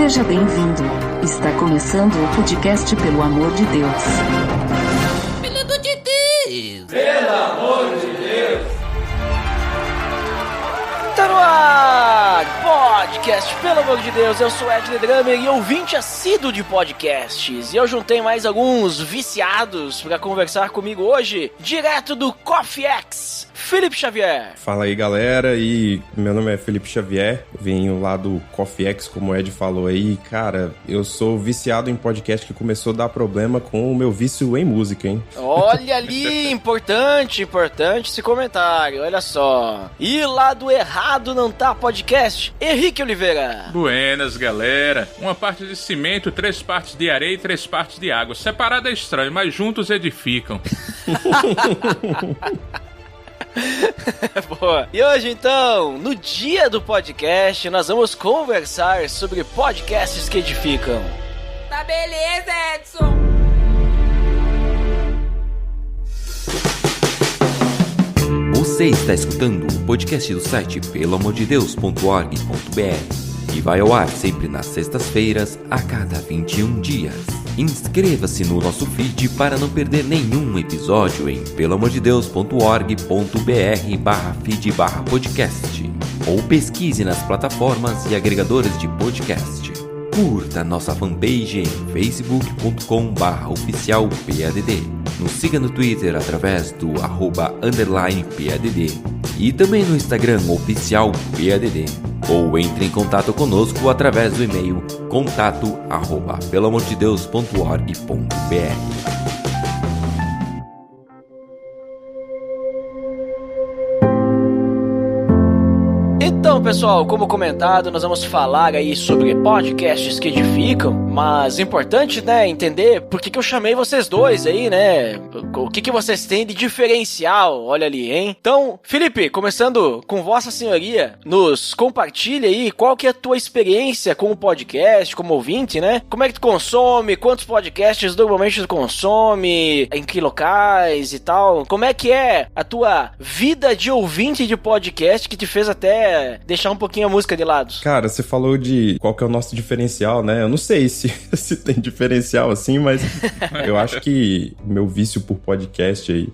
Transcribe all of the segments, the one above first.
Seja bem-vindo. Está começando o podcast Pelo Amor de Deus. Pelo amor de Deus! Pelo amor de Deus! Tá no ar! Podcast, pelo amor de Deus, eu sou Ed The Drummer e ouvinte assíduo de podcasts. E eu juntei mais alguns viciados pra conversar comigo hoje, direto do Coffee X, Felipe Xavier. Fala aí, galera, e meu nome é Felipe Xavier, venho lá do Coffee X, como o Ed falou aí. Cara, eu sou viciado em podcast que começou a dar problema com o meu vício em música, hein? Olha ali, importante esse comentário, olha só. E lá do Errado Não Tá Podcast, Henrique Oliveira. Buenas, galera. Uma parte de cimento, 3 partes de areia e 3 partes de água. Separado é estranho, mas juntos edificam. Boa. E hoje, então, no dia do podcast, nós vamos conversar sobre podcasts que edificam. Tá beleza, Edson. Você está escutando o podcast do site peloamordedeus.org.br e vai ao ar sempre nas sextas-feiras, a cada 21 dias. Inscreva-se no nosso feed para não perder nenhum episódio em peloamordedeus.org.br/feed/podcast ou pesquise nas plataformas e agregadores de podcast. Curta nossa fanpage em facebook.com/oficialpadd. Nos siga no Twitter através do @_PADD e também no Instagram oficialpadd. Ou entre em contato conosco através do e-mail contato@peloamordedeus.org.br. Então, pessoal, como comentado, nós vamos falar aí sobre podcasts que edificam, mas importante, né, entender por que eu chamei vocês dois aí, né, o que vocês têm de diferencial, olha ali, hein? Então, Felipe, começando com Vossa Senhoria, nos compartilha aí qual que é a tua experiência com o podcast, como ouvinte, né? Como é que tu consome, quantos podcasts normalmente tu consome, em que locais e tal? Como é que é a tua vida de ouvinte de podcast que te fez até deixar um pouquinho a música de lado? Cara, você falou de qual que é o nosso diferencial, né? Eu não sei se tem diferencial assim, mas eu acho que meu vício por podcast aí...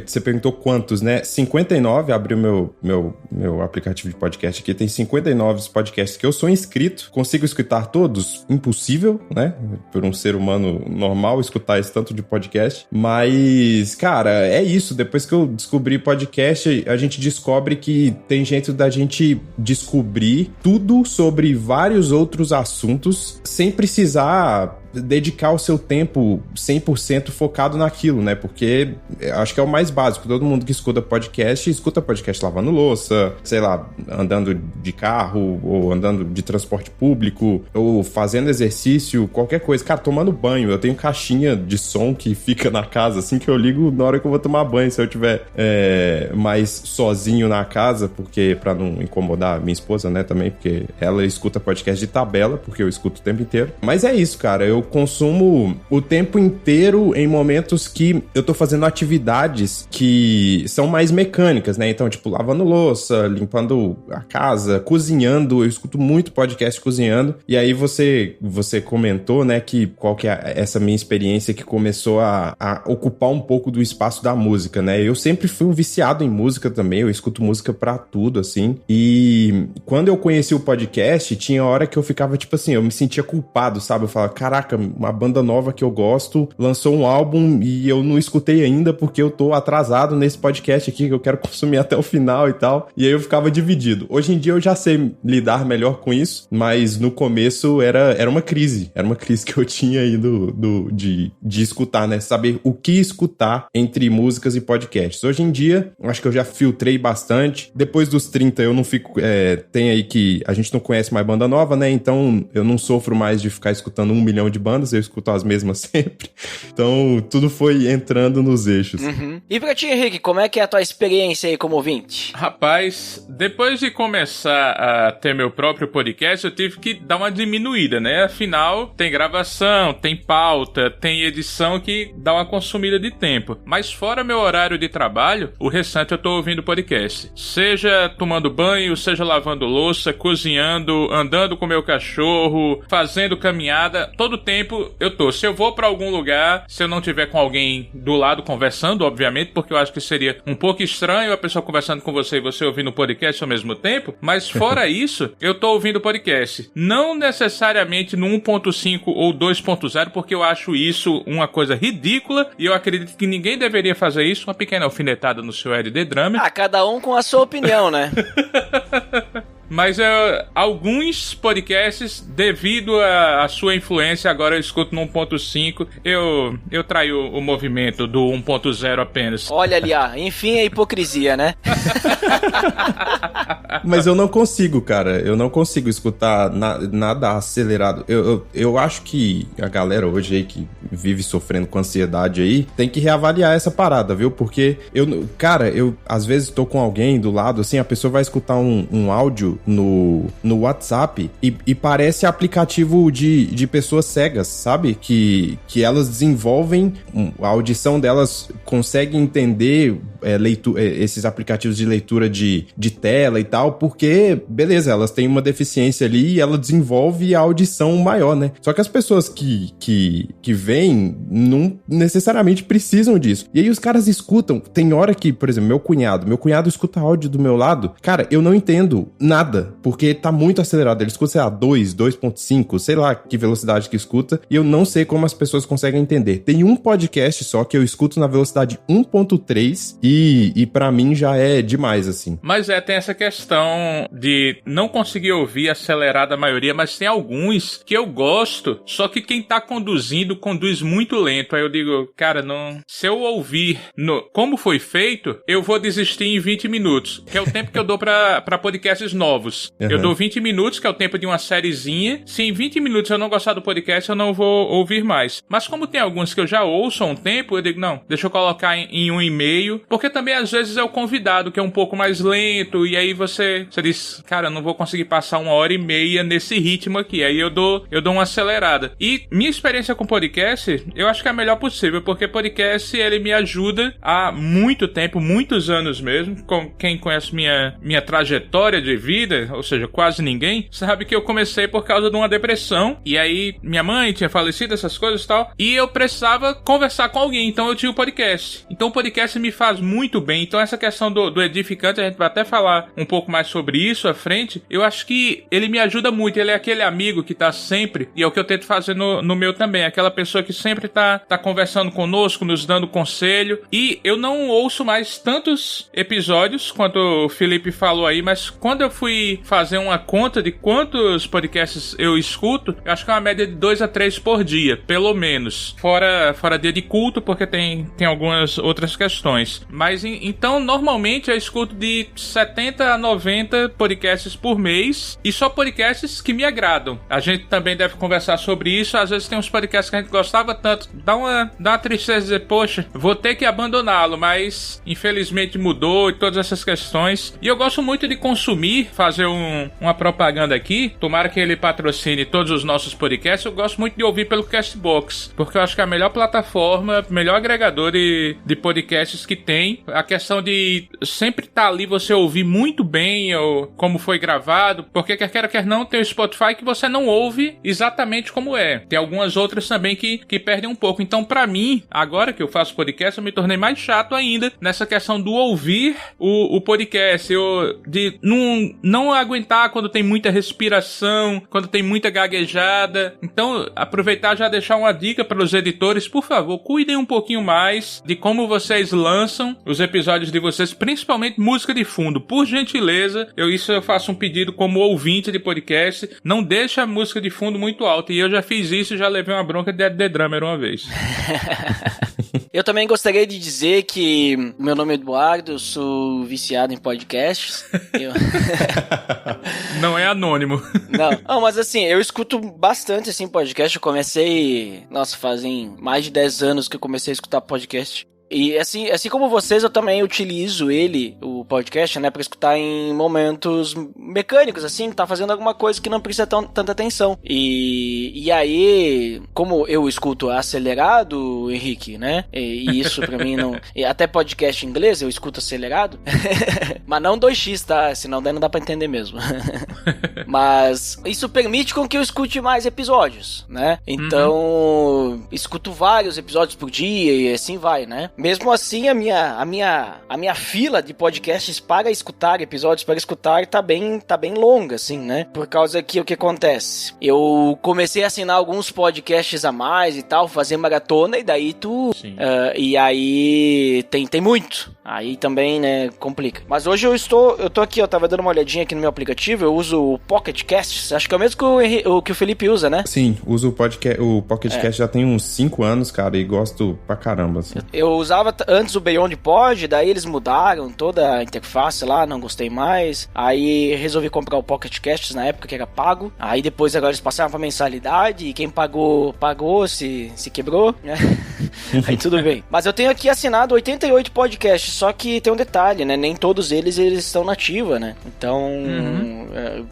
você perguntou quantos, né? 59, abri o meu aplicativo de podcast aqui, tem 59 podcasts que eu sou inscrito. Consigo escutar todos? Impossível, né? Por um ser humano normal escutar esse tanto de podcast. Mas, cara, é isso. Depois que eu descobri podcast, a gente descobre que tem jeito da gente descobrir tudo sobre vários outros assuntos sem precisar dedicar o seu tempo 100% focado naquilo, né? Porque acho que é o mais básico. Todo mundo que escuta podcast lavando louça, sei lá, andando de carro, ou andando de transporte público, ou fazendo exercício, qualquer coisa. Cara, tomando banho. Eu tenho caixinha de som que fica na casa, assim, que eu ligo na hora que eu vou tomar banho, se eu tiver mais sozinho na casa, porque pra não incomodar minha esposa, né, também, porque ela escuta podcast de tabela, porque eu escuto o tempo inteiro. Mas é isso, cara. Eu consumo o tempo inteiro em momentos que eu tô fazendo atividades que são mais mecânicas, né? Então, tipo, lavando louça, limpando a casa, cozinhando. Eu escuto muito podcast cozinhando. E aí você comentou, né, que qual que é essa minha experiência que começou a ocupar um pouco do espaço da música, né? Eu sempre fui um viciado em música também. Eu escuto música pra tudo, assim. E quando eu conheci o podcast, tinha hora que eu ficava, tipo assim, eu me sentia culpado, sabe? Eu falava, caraca, uma banda nova que eu gosto lançou um álbum e eu não escutei ainda porque eu tô atrasado nesse podcast aqui que eu quero consumir até o final e tal. E aí eu ficava dividido. Hoje em dia eu já sei lidar melhor com isso, mas no começo era uma crise. Era uma crise que eu tinha aí de escutar, né? Saber o que escutar entre músicas e podcasts. Hoje em dia, acho que eu já filtrei bastante. Depois dos 30 eu não fico... tem aí que a gente não conhece mais banda nova, né? Então eu não sofro mais de ficar escutando 1 milhão de de bandas, eu escuto as mesmas sempre. Então, tudo foi entrando nos eixos. Uhum. E pra ti, Henrique, como é que é a tua experiência aí como ouvinte? Rapaz, depois de começar a ter meu próprio podcast, eu tive que dar uma diminuída, né? Afinal, tem gravação, tem pauta, tem edição que dá uma consumida de tempo. Mas fora meu horário de trabalho, o restante eu tô ouvindo podcast. Seja tomando banho, seja lavando louça, cozinhando, andando com meu cachorro, fazendo caminhada, todo tempo eu tô. Se eu vou pra algum lugar, se eu não tiver com alguém do lado conversando, obviamente, porque eu acho que seria um pouco estranho a pessoa conversando com você e você ouvindo o podcast ao mesmo tempo, mas fora isso, eu tô ouvindo podcast. Não necessariamente no 1.5 ou 2.0, porque eu acho isso uma coisa ridícula e eu acredito que ninguém deveria fazer isso. Uma pequena alfinetada no seu LD Drummer. Ah, cada um com a sua opinião, né? Mas alguns podcasts, devido à sua influência, agora eu escuto no 1.5, eu traio o movimento do 1.0 apenas. Olha ali, enfim, a hipocrisia, né? Mas eu não consigo, cara. Eu não consigo escutar nada acelerado. Eu acho que a galera hoje aí que vive sofrendo com ansiedade aí tem que reavaliar essa parada, viu? Porque eu às vezes tô com alguém do lado, assim, a pessoa vai escutar um áudio no WhatsApp e parece aplicativo de pessoas cegas, sabe? Que elas desenvolvem, a audição delas consegue entender esses aplicativos de leitura de tela e tal, porque, beleza, elas têm uma deficiência ali e ela desenvolve a audição maior, né? Só que as pessoas que veem não necessariamente precisam disso. E aí os caras escutam, tem hora que, por exemplo, meu cunhado escuta áudio do meu lado, cara, eu não entendo nada, porque tá muito acelerado, ele escuta, sei lá, 2.5, sei lá que velocidade que escuta, e eu não sei como as pessoas conseguem entender. Tem um podcast só que eu escuto na velocidade 1.3 e pra mim já é demais, assim. Mas tem essa questão de não conseguir ouvir acelerada a maioria, mas tem alguns que eu gosto, só que quem tá conduzindo conduz muito lento. Aí eu digo, cara, não. Se eu ouvir como foi feito, eu vou desistir em 20 minutos, que é o tempo que eu dou pra podcasts novos. Uhum. Eu dou 20 minutos, que é o tempo de uma sériezinha. Se em 20 minutos eu não gostar do podcast, eu não vou ouvir mais. Mas como tem alguns que eu já ouço há um tempo, eu digo, não, deixa eu colocar em 1,5, porque também às vezes é o convidado que é um pouco mais lento, e aí você diz, cara, eu não vou conseguir passar 1h30 nesse ritmo aqui. Aí eu dou uma acelerada. E minha experiência com podcast, eu acho que é a melhor possível, porque podcast, ele me ajuda há muito tempo, muitos anos mesmo. Com quem conhece minha trajetória de vida, ou seja, quase ninguém, sabe que eu comecei por causa de uma depressão, e aí minha mãe tinha falecido, essas coisas e tal, e eu precisava conversar com alguém, então eu tinha o podcast. Então o podcast me faz muito bem. Então essa questão do edificante, a gente vai até falar um pouco mais sobre isso à frente, eu acho que ele me ajuda muito, ele é aquele amigo que tá sempre, e é o que eu tento fazer no meu também, aquela pessoa que sempre tá conversando conosco, nos dando conselho, e eu não ouço mais tantos episódios quanto o Felipe falou aí, mas quando eu fui fazer uma conta de quantos podcasts eu escuto, eu acho que é uma média de 2 a 3 por dia, pelo menos. Fora dia de culto, porque tem algumas outras questões. Mas então, normalmente eu escuto de 70 a 90 podcasts por mês, e só podcasts que me agradam. A gente também deve conversar sobre isso. Às vezes tem uns podcasts que a gente gostava tanto, dá uma tristeza dizer, poxa, vou ter que abandoná-lo, mas infelizmente mudou e todas essas questões. E eu gosto muito de consumir, fazer uma propaganda aqui, tomara que ele patrocine todos os nossos podcasts. Eu gosto muito de ouvir pelo Castbox, porque eu acho que é a melhor plataforma, melhor agregador de podcasts que tem. A questão de sempre estar ali, você ouvir muito bem como foi gravado, porque quer queira, quer não, tem o Spotify que você não ouve exatamente como é. Tem algumas outras também que perdem um pouco. Então, pra mim, agora que eu faço podcast, eu me tornei mais chato ainda nessa questão do ouvir o podcast, de não aguentar quando tem muita respiração, quando tem muita gaguejada. Então, aproveitar já deixar uma dica para os editores, por favor, cuidem um pouquinho mais de como vocês lançam os episódios de vocês, principalmente música de fundo. Por gentileza, eu faço um pedido como ouvinte de podcast, não deixa a música de fundo muito alta, e eu já fiz isso e já levei uma bronca de The Drummer uma vez. Eu também gostaria de dizer que meu nome é Eduardo, eu sou viciado em podcasts. Não é anônimo. Não, mas assim, eu escuto bastante, assim, podcast. Eu comecei... Nossa, fazem mais de 10 anos que eu comecei a escutar podcast. E assim como vocês, eu também utilizo o podcast, né, pra escutar em momentos mecânicos, assim, tá fazendo alguma coisa que não precisa tanta atenção. E aí, como eu escuto acelerado, Henrique, né, e isso pra mim não... Até podcast em inglês eu escuto acelerado, mas não 2x, tá, senão daí não dá pra entender mesmo. Mas isso permite com que eu escute mais episódios, né, então escuto vários episódios por dia e assim vai, né. Mesmo assim, a minha fila de podcasts para escutar, episódios para escutar, tá bem longa, assim, né? Por causa que o que acontece? Eu comecei a assinar alguns podcasts a mais e tal, fazer maratona, e daí e aí tem muito. Aí também, né, complica. Mas hoje eu tô aqui, eu tava dando uma olhadinha aqui no meu aplicativo, eu uso o Pocket Casts, acho que é o mesmo que o Felipe usa, né? Sim, uso o Pocket Cast já tem uns 5 anos, cara, e gosto pra caramba, assim. Eu usava antes o Beyond Pod, daí eles mudaram toda a interface lá, não gostei mais. Aí resolvi comprar o Pocket Casts na época que era pago. Aí depois agora eles passaram pra mensalidade e quem pagou, se quebrou, né? Aí tudo bem. Mas eu tenho aqui assinado 88 podcasts, só que tem um detalhe, né? Nem todos eles estão na ativa, né? Então,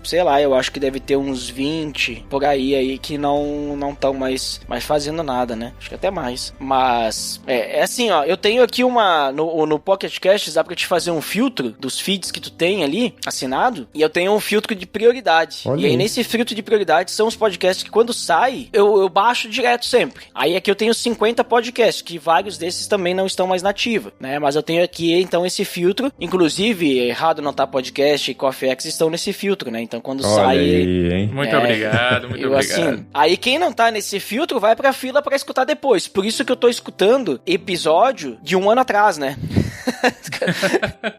sei lá, eu acho que deve ter uns 20 por aí que não estão mais fazendo nada, né? Acho que até mais. Mas, é assim, ó, eu tenho aqui no Pocket Casts, dá pra te fazer um filtro dos feeds que tu tem ali, assinado, e eu tenho um filtro de prioridade. Olha e aí nesse filtro de prioridade são os podcasts que quando sai, eu baixo direto sempre. Aí aqui eu tenho 50 podcasts, que vários desses também não estão mais na ativa, né? Mas eu tenho aqui, então, esse filtro, inclusive, Errado Não Tá Podcast e Coffee X estão nesse filtro, né? Então quando sai... Aí, hein? Muito obrigado, muito obrigado. Assim, aí quem não tá nesse filtro vai pra fila pra escutar depois. Por isso que eu tô escutando episódio de 1 ano atrás, né?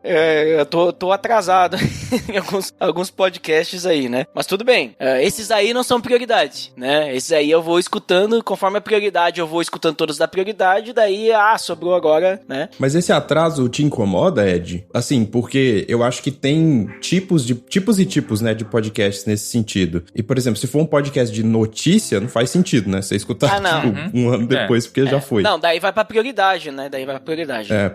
Eu tô atrasado em alguns podcasts aí, né? Mas tudo bem. Esses aí não são prioridade, né? Esses aí eu vou escutando conforme a prioridade, eu vou escutando todos da prioridade, daí, sobrou agora, né? Mas esse atraso te incomoda, Ed? Assim, porque eu acho que tem tipos e tipos, né, de podcasts nesse sentido. E, por exemplo, se for um podcast de notícia, não faz sentido, né? Você escutar, um ano depois, porque já foi. Não, daí vai pra prioridade, né?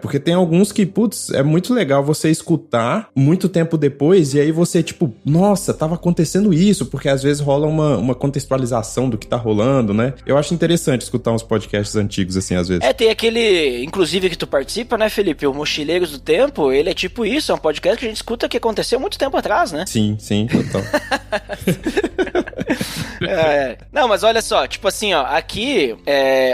Porque tem alguns que, putz, é muito legal você escutar muito tempo depois e aí você, tipo, nossa, tava acontecendo isso, porque às vezes rola uma contextualização do que tá rolando, né? Eu acho interessante escutar uns podcasts antigos, assim, às vezes. Tem aquele, inclusive, que tu participa, né, Felipe? O Mochileiros do Tempo, ele é tipo isso, é um podcast que a gente escuta que aconteceu muito tempo atrás, né? Sim, total. Não, mas olha só, tipo assim, ó, aqui,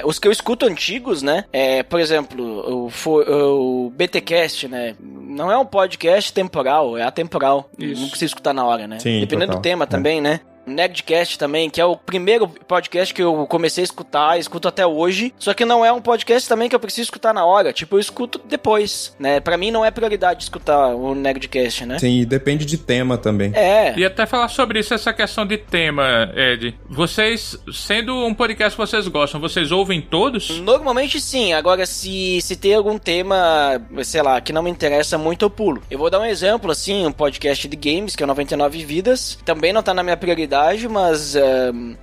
os que eu escuto antigos, né, por exemplo, o BTcast, né, não é um podcast temporal, é atemporal. Isso. Não precisa escutar na hora, né? Sim, dependendo total. do tema também, né? Nerdcast também, que é o primeiro podcast que eu comecei a escutar, escuto até hoje, só que não é um podcast também que eu preciso escutar na hora, tipo, eu escuto depois, né? Pra mim não é prioridade escutar o Nerdcast, né? Sim, depende de tema também. E até falar sobre isso, essa questão de tema, Ed. Vocês, sendo um podcast que vocês gostam, vocês ouvem todos? Normalmente sim, agora se tem algum tema, sei lá, que não me interessa muito, eu pulo. Eu vou dar um exemplo, assim, um podcast de games, que é 99 Vidas, também não tá na minha prioridade, mas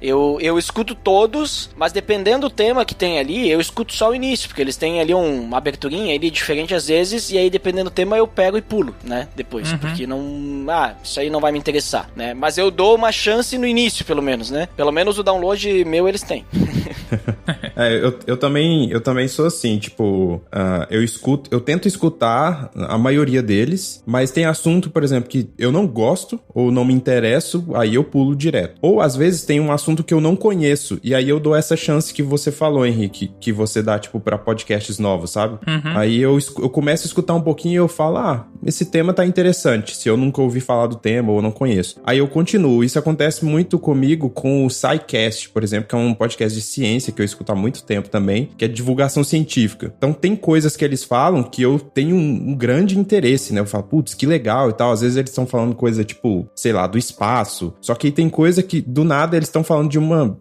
eu escuto todos, mas dependendo do tema que tem ali, eu escuto só o início, porque eles têm ali uma aberturinha ali diferente às vezes, e aí dependendo do tema eu pego e pulo, né, depois, porque não, isso aí não vai me interessar, né, mas eu dou uma chance no início, pelo menos, né, pelo menos o download meu eles têm. Eu também sou assim, tipo, eu tento escutar a maioria deles, mas tem assunto, por exemplo, que eu não gosto ou não me interesso, aí eu pulo direto. Ou às vezes tem um assunto que eu não conheço, e aí eu dou essa chance que você falou, Henrique, que você dá, tipo, pra podcasts novos, sabe? Aí eu começo a escutar um pouquinho e eu falo, esse tema tá interessante, se eu nunca ouvi falar do tema ou não conheço. Aí eu continuo. Isso acontece muito comigo com o SciCast, por exemplo, que é um podcast de ciência que eu escuto há muito tempo também, que é divulgação científica. Então tem coisas que eles falam que eu tenho um grande interesse, né? Eu falo, putz, que legal e tal. Às vezes eles estão falando coisa tipo, sei lá, do espaço. Só que tem coisa que, do nada, eles estão falando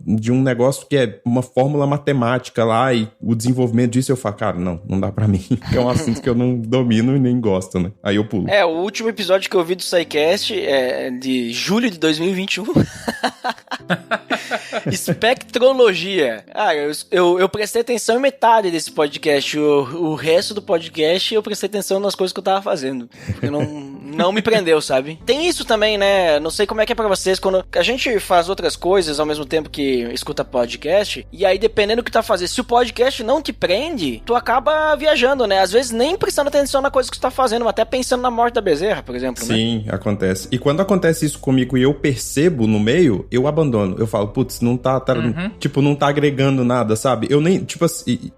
de um negócio que é uma fórmula matemática lá e o desenvolvimento disso. Eu falo, cara, não dá pra mim. Que é um assunto que eu não domino e nem gosto, né? Aí eu pulo. O último episódio que eu vi do SciCast é de julho de 2021. Espectrologia. Eu prestei atenção em metade desse podcast. O resto do podcast eu prestei atenção nas coisas que eu tava fazendo. Porque não me prendeu, sabe? Tem isso também, né? Não sei como é que é pra vocês. Quando a gente faz outras coisas ao mesmo tempo que escuta podcast, e aí dependendo do que tu tá fazendo, se o podcast não te prende, tu acaba viajando, né? Às vezes nem prestando atenção na coisa que tu tá fazendo, mas até pensando na morte da bezerra, por exemplo, né? Sim, acontece. E quando acontece isso comigo e eu percebo no meio, eu abandono. Eu falo, putz, não tá tipo, não tá agregando nada, sabe? Eu nem, tipo assim,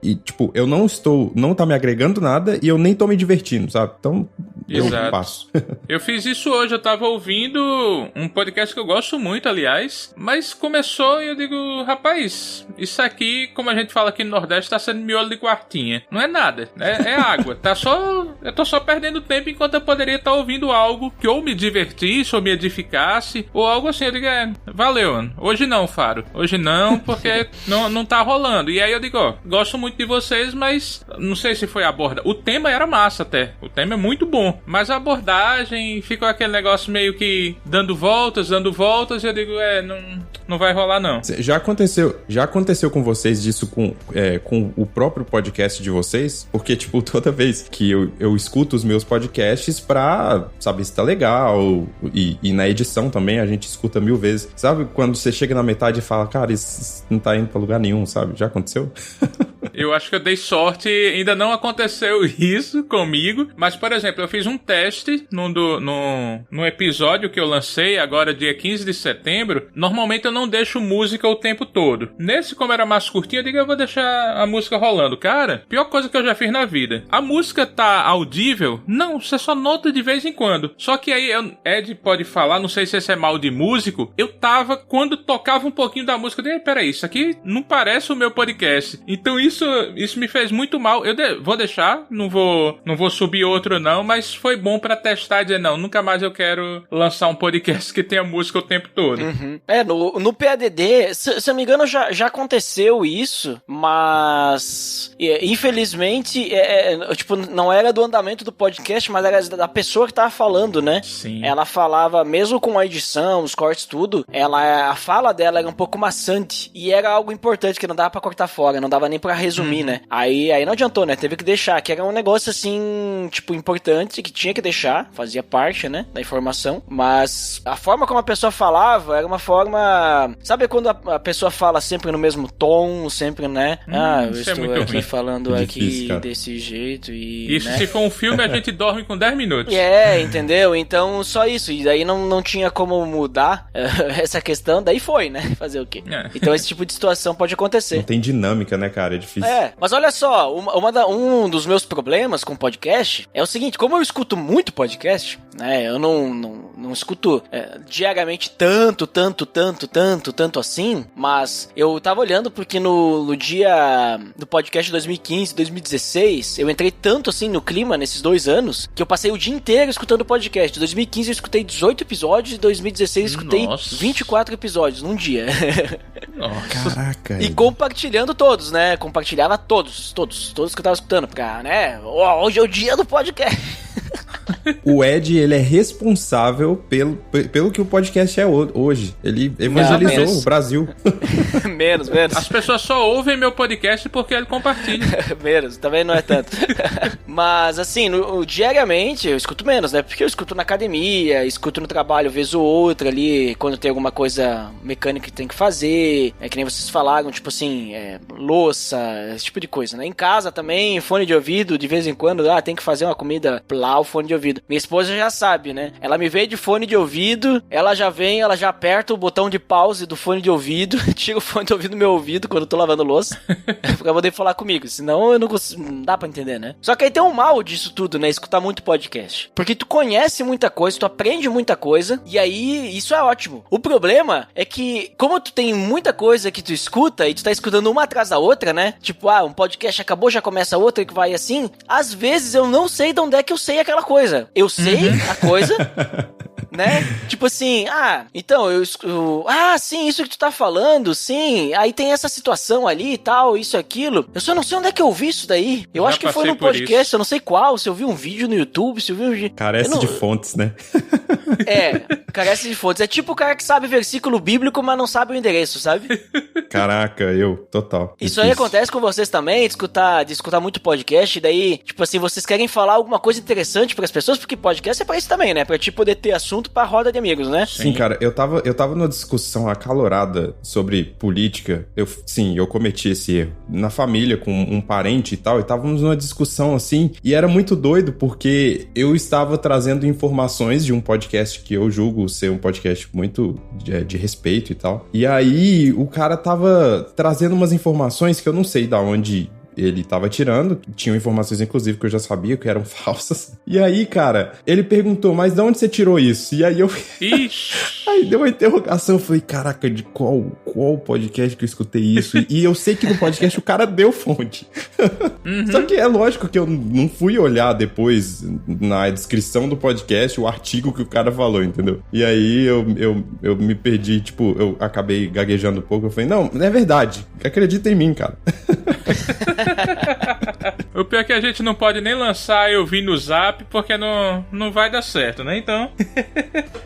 eu não tá me agregando nada e eu nem tô me divertindo, sabe? Então, eu passo. Eu fiz isso hoje, eu tava ouvindo um podcast que eu gosto muito, aliás, mas começou e eu digo, rapaz, isso aqui, como a gente fala aqui no Nordeste, tá sendo miolo de quartinha. Não é nada, é água. Eu tô só perdendo tempo enquanto eu poderia estar ouvindo algo que ou me divertisse, ou me edificasse, ou algo assim. Eu digo, valeu, mano. Hoje não, Faro. Hoje não, porque não tá rolando. E aí eu digo, gosto muito de vocês, mas não sei se foi a abordagem. O tema era massa até. O tema é muito bom. Mas a abordagem ficou aquele negócio meio que dando voltas, e eu digo, não vai rolar não. Já aconteceu com vocês disso com o próprio podcast de vocês? Porque, tipo, toda vez que eu escuto os meus podcasts pra saber se tá legal, e na edição também a gente escuta 1000 vezes. Sabe quando você chega na metade e fala, cara, isso não tá indo pra lugar nenhum, sabe? Já aconteceu? Eu acho que eu dei sorte, ainda não aconteceu isso comigo, mas, por exemplo, eu fiz um teste no episódio que eu lancei, agora dia 15 de setembro. Normalmente eu não deixo música o tempo todo. Nesse, como era mais curtinho, eu digo, eu vou deixar a música rolando. Cara, pior coisa que eu já fiz na vida. A música tá audível? Não, você só nota de vez em quando. Só que aí, Ed pode falar, não sei se esse é mal de músico, eu tava, quando tocava um pouquinho da música, eu digo, peraí, isso aqui não parece o meu podcast. Então isso me fez muito mal. Eu vou deixar, não vou subir outro não, mas foi bom pra testar e dizer, não, nunca mais eu quero lançar um podcast que tenha música o tempo todo. Uhum. No PADD, se eu não me engano, já aconteceu isso, mas infelizmente, tipo, não era do andamento do podcast, mas era da pessoa que tava falando, né? Sim. Ela falava, mesmo com a edição, os cortes, tudo, a fala dela era um pouco maçante, e era algo importante que não dava pra cortar fora, não dava nem pra resumir, né? Aí não adiantou, né? Teve que deixar, que era um negócio assim, tipo, importante, que tinha que deixar, fazia parte, né, da informação, mas a forma como a pessoa falava era uma forma... Sabe quando a pessoa fala sempre no mesmo tom, sempre, né? Eu estou aqui falando aqui desse jeito e... Isso, né? Se for um filme, a gente dorme com 10 minutos. Entendeu? Então, só isso. E daí não tinha como mudar essa questão, daí foi, né? Fazer o quê? Então, esse tipo de situação pode acontecer. Não tem dinâmica, né, cara? É difícil. Mas olha só, um dos meus problemas com podcast é o seguinte, como eu escuto muito podcast, né, eu não escuto diariamente tanto assim, mas eu tava olhando porque no dia do podcast de 2015, 2016, eu entrei tanto assim no clima nesses 2 anos, que eu passei o dia inteiro escutando podcast. Em 2015 eu escutei 18 episódios, em 2016 eu escutei 24 episódios num dia. Nossa. Caraca. E compartilhando todos, né? Compartilhava todos que eu tava escutando, porque, né? Hoje é o dia do podcast. O Ed, ele é responsável pelo que o podcast é hoje. Ele evangelizou o Brasil. Menos. As pessoas só ouvem meu podcast porque ele compartilha. Menos, também não é tanto. Mas, assim, diariamente eu escuto menos, né? Porque eu escuto na academia, escuto no trabalho, vez ou outra ali, quando tem alguma coisa mecânica que tem que fazer. É que nem vocês falaram, tipo assim, louça, esse tipo de coisa, né? Em casa também, fone de ouvido, de vez em quando, tem que fazer uma comida, lá o fone de ouvido. Minha esposa já sabe, né? Ela me vê de fone de ouvido, ela já aperta o botão de pause do fone de ouvido, tira o fone de ouvido do meu ouvido quando eu tô lavando louça, pra poder falar comigo, senão eu não consigo, não dá pra entender, né? Só que aí tem o mal disso tudo, né? Escutar muito podcast. Porque tu conhece muita coisa, tu aprende muita coisa, e aí isso é ótimo. O problema é que, como tu tem muita coisa que tu escuta, e tu tá escutando uma atrás da outra, né? Tipo, um podcast acabou, já começa outra, que vai assim. Às vezes eu não sei de onde é que eu sei aquela coisa. Eu sei a coisa... né? Tipo assim, então, sim, isso que tu tá falando, sim, aí tem essa situação ali e tal, isso, aquilo. Eu só não sei onde é que eu vi isso daí. Eu acho que foi no podcast, eu não sei qual, se eu vi um vídeo no YouTube, se eu vi um vídeo... Carece de fontes, né? Carece de fontes. É tipo o cara que sabe versículo bíblico, mas não sabe o endereço, sabe? Caraca, total. Isso aí acontece com vocês também, de escutar muito podcast, e daí, tipo assim, vocês querem falar alguma coisa interessante pras pessoas, porque podcast é pra isso também, né? Pra te poder ter assunto pra roda de amigos, né? Sim, cara, eu tava numa discussão acalorada sobre política. Eu cometi esse erro. Na família, com um parente e tal, e estávamos numa discussão assim, e era muito doido, porque eu estava trazendo informações de um podcast que eu julgo ser um podcast muito de respeito e tal. E aí, o cara tava trazendo umas informações que eu não sei de onde ele tava tirando, tinham informações inclusive que eu já sabia que eram falsas. E aí, cara, ele perguntou, mas de onde você tirou isso? E aí eu... Aí deu uma interrogação, eu falei, caraca, de qual podcast que eu escutei isso? E eu sei que no podcast o cara deu fonte. Só que é lógico que eu não fui olhar depois na descrição do podcast o artigo que o cara falou, entendeu? E aí eu me perdi, tipo, eu acabei gaguejando um pouco, eu falei, não é verdade, acredita em mim, cara. O pior é que a gente não pode nem lançar eu vi no Zap, porque não vai dar certo, né? Então...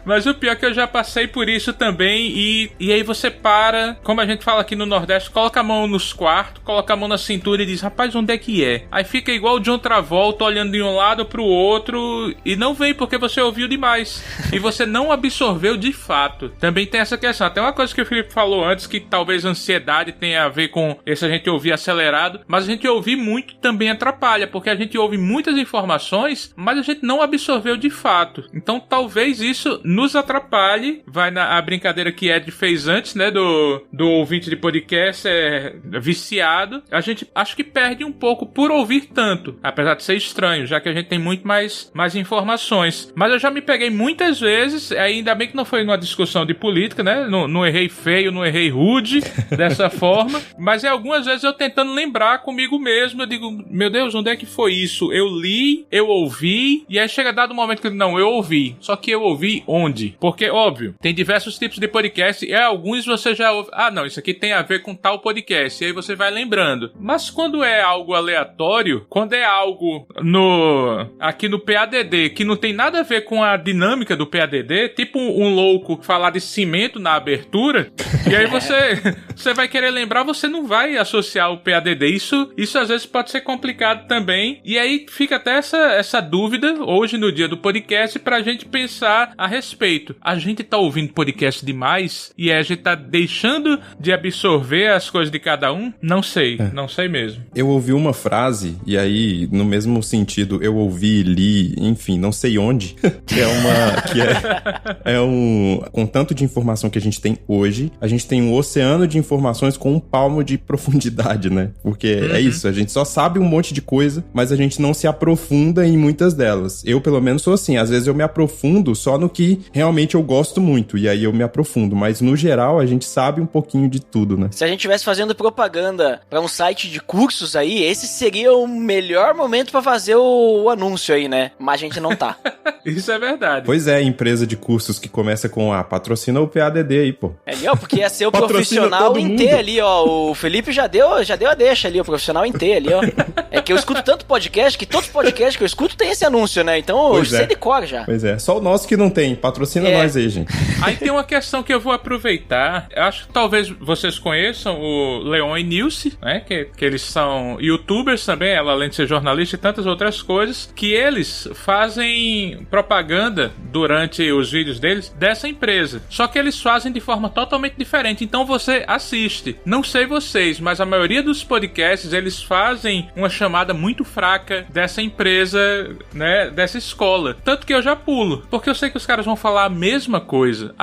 Mas o pior é que eu já passei por isso também, e aí você para, como a gente fala aqui no Nordeste, coloca a mão nos quartos, coloca a mão na cintura e diz, rapaz, onde é que é? Aí fica igual o John Travolta, olhando de um lado pro outro, e não vem porque você ouviu demais. E você não absorveu de fato. Também tem essa questão. Até uma coisa que o Felipe falou antes, que talvez a ansiedade tenha a ver com esse a gente ouvir acelerado, mas a gente ouvir muito também atrapalha, porque a gente ouve muitas informações, mas a gente não absorveu de fato. Então talvez isso nos atrapalhe. Vai a brincadeira que Ed fez antes, né, do ouvinte de podcast viciado. A gente acho que perde um pouco por ouvir tanto, apesar de ser estranho, já que a gente tem muito mais informações. Mas eu já me peguei muitas vezes, ainda bem que não foi numa discussão de política, né, não errei feio, não errei rude, dessa forma, mas algumas vezes eu tentando lembrar comigo mesmo, eu digo, meu Deus, onde é que foi isso? Eu li, eu ouvi, e aí chega dado um momento que eu ouvi, só que eu ouvi onde? Porque, óbvio, tem diversos tipos de podcast, e alguns você já ouve, não, isso aqui tem a ver com tal podcast, e aí você vai lembrando. Mas quando é algo aleatório, quando é algo aqui no PADD, que não tem nada a ver com a dinâmica do PADD, tipo um louco falar de cimento na abertura, e aí você vai querer lembrar, você não vai associar o PADD. Isso às vezes pode ser complicado também, e aí fica até essa dúvida hoje no dia do podcast pra gente pensar a respeito. A gente tá ouvindo podcast demais e a gente tá deixando de absorver as coisas de cada um? Não sei mesmo. Eu ouvi uma frase, e aí no mesmo sentido eu ouvi, li, enfim, não sei onde, com tanto de informação que a gente tem hoje, a gente tem um oceano de informações com um palmo de profundidade, né? Porque é isso, a gente só sabe um monte de coisa, mas a gente não se aprofunda em muitas delas. Eu, pelo menos, sou assim. Às vezes eu me aprofundo só no que realmente eu gosto muito, e aí eu me aprofundo. Mas, no geral, a gente sabe um pouquinho de tudo, né? Se a gente estivesse fazendo propaganda pra um site de cursos aí, esse seria o melhor momento pra fazer o anúncio aí, né? Mas a gente não tá. Isso é verdade. Pois é, empresa de cursos que começa com patrocina o PADD aí, pô. É, porque ia ser o profissional em T ali, ó. O Felipe já deu a deixa ali, o profissional em T ali, ó. É que eu escuto tanto podcast, que todos os podcasts que eu escuto tem esse anúncio, né? Então eu sei de cor já. Pois é, só o nosso que não tem. Patrocina nós aí, gente. Aí tem uma questão que eu vou aproveitar. Eu acho que talvez vocês conheçam o Leon e Nilce, né? Que eles são youtubers também, ela além de ser jornalista e tantas outras coisas, que eles fazem propaganda durante os vídeos deles dessa empresa. Só que eles fazem de forma totalmente diferente. Então você assiste. Não sei vocês, mas a maioria dos podcasts, eles fazem uma chamada muito fraca dessa empresa, né, dessa escola. Tanto que eu já pulo, porque eu sei que os caras vão falar a mesma coisa.